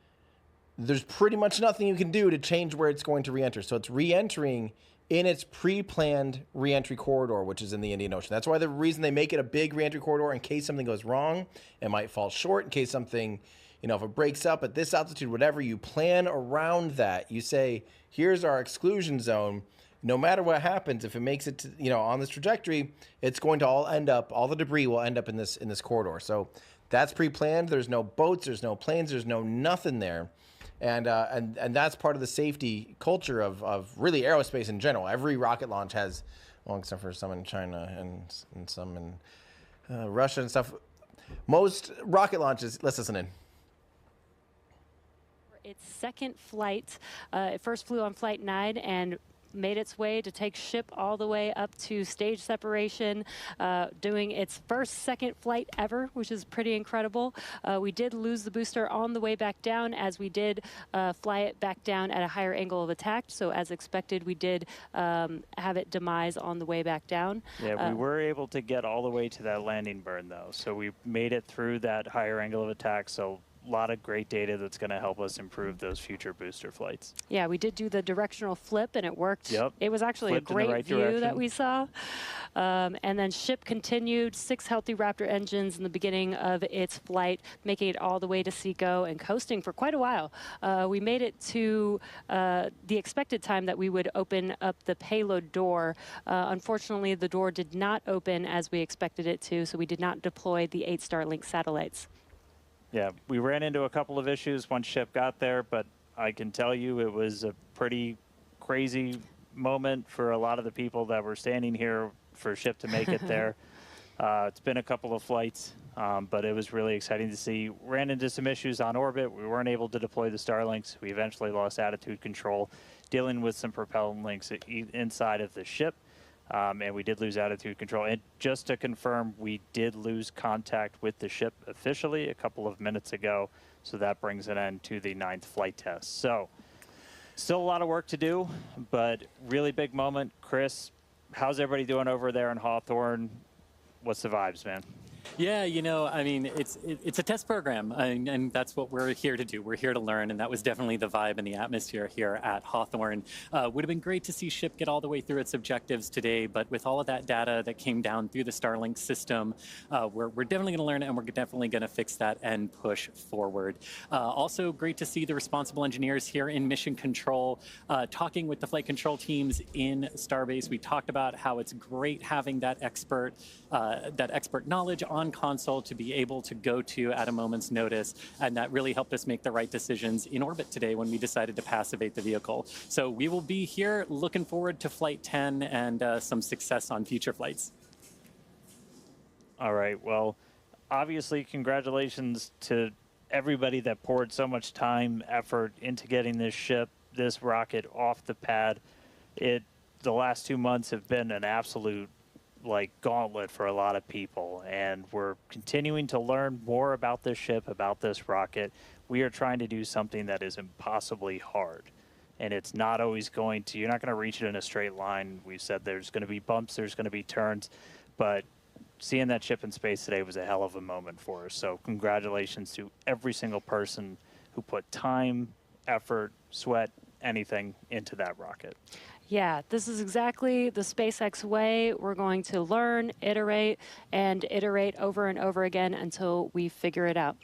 there's pretty much nothing you can do to change where it's going to re-enter. So it's re-entering in its pre-planned re-entry corridor, which is in the Indian Ocean. That's why the reason they make it a big re-entry corridor, in case something goes wrong, it might fall short, in case something, if it breaks up at this altitude, whatever, you plan around that. You say, here's our exclusion zone. No matter what happens, if it makes it to, on this trajectory, it's going to all the debris will end up in this corridor. So that's pre-planned. There's no boats, there's no planes, there's no nothing there. And that's part of the safety culture of really aerospace in general. Every rocket launch has, well, except for some in China and some in Russia and stuff. Most rocket launches, let's listen in. Its second flight, it first flew on Flight 9 and made its way to take ship all the way up to stage separation, doing its second flight ever, which is pretty incredible. We did lose the booster on the way back down, as we did fly it back down at a higher angle of attack. So as expected, we did have it demise on the way back down. Yeah, we were able to get all the way to that landing burn, though. So we made it through that higher angle of attack. So a lot of great data that's going to help us improve those future booster flights. Yeah, we did do the directional flip, and it worked. Yep. It was actually Flipped a great right view direction. that we saw. And then ship continued, 6 healthy Raptor engines in the beginning of its flight, making it all the way to SECO and coasting for quite a while. We made it to the expected time that we would open up the payload door. Unfortunately, the door did not open as we expected it to, so we did not deploy the 8 Starlink satellites. Yeah, we ran into a couple of issues once ship got there, but I can tell you it was a pretty crazy moment for a lot of the people that were standing here for ship to make it there. It's been a couple of flights, but it was really exciting to see. Ran into some issues on orbit. We weren't able to deploy the Starlinks. We eventually lost attitude control, dealing with some propellant links inside of the ship. And we did lose attitude control. And just to confirm, we did lose contact with the ship officially a couple of minutes ago. So that brings an end to the 9th flight test. So still a lot of work to do, but really big moment. Chris, how's everybody doing over there in Hawthorne? What's the vibes, man? Yeah, I mean, it's a test program, and that's what we're here to do. We're here to learn, and that was definitely the vibe and the atmosphere here at Hawthorne. Would have been great to see SHIP get all the way through its objectives today, but with all of that data that came down through the Starlink system, we're definitely going to learn, and we're definitely going to fix that and push forward. Also, great to see the responsible engineers here in mission control, talking with the flight control teams in Starbase. We talked about how it's great having that expert knowledge on console to be able to go to at a moment's notice, and that really helped us make the right decisions in orbit today when we decided to passivate the vehicle. So we will be here looking forward to Flight 10 and some success on future flights. All right, well, obviously congratulations to everybody that poured so much time, effort into getting this rocket off the pad. The last 2 months have been an absolute gauntlet for a lot of people, and we're continuing to learn more about this ship, about this rocket. We are trying to do something that is impossibly hard, and it's not always you're not going to reach it in a straight line. We've said there's going to be bumps, there's going to be turns, but seeing that ship in space today was a hell of a moment for us. So congratulations to every single person who put time, effort, sweat, anything into that rocket. Yeah, this is exactly the SpaceX way. We're going to learn, iterate, and iterate over and over again until we figure it out.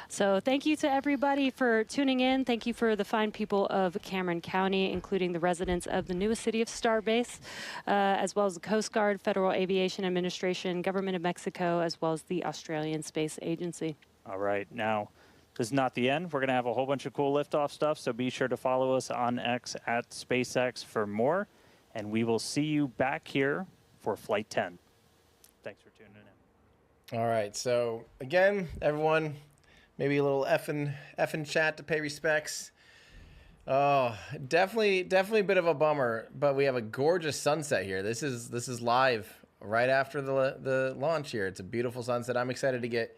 So thank you to everybody for tuning in. Thank you for the fine people of Cameron County, including the residents of the newest city of Starbase, as well as the Coast Guard, Federal Aviation Administration, Government of Mexico, as well as the Australian Space Agency. All right, now, this is not the end. We're going to have a whole bunch of cool liftoff stuff, so be sure to follow us on X at SpaceX for more, and we will see you back here for Flight 10. Thanks for tuning in. All right, so again, everyone, maybe a little effing chat to pay respects. Oh, definitely a bit of a bummer, but we have a gorgeous sunset here. This is live right after the launch here. It's a beautiful sunset. I'm excited to get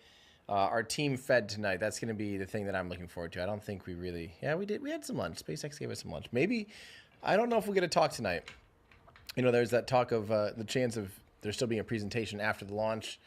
our team fed tonight. That's going to be the thing that I'm looking forward to. I don't think we really... Yeah, we did. We had some lunch. SpaceX gave us some lunch. Maybe... I don't know if we'll get a talk tonight. There's that talk of the chance of there still being a presentation after the launch.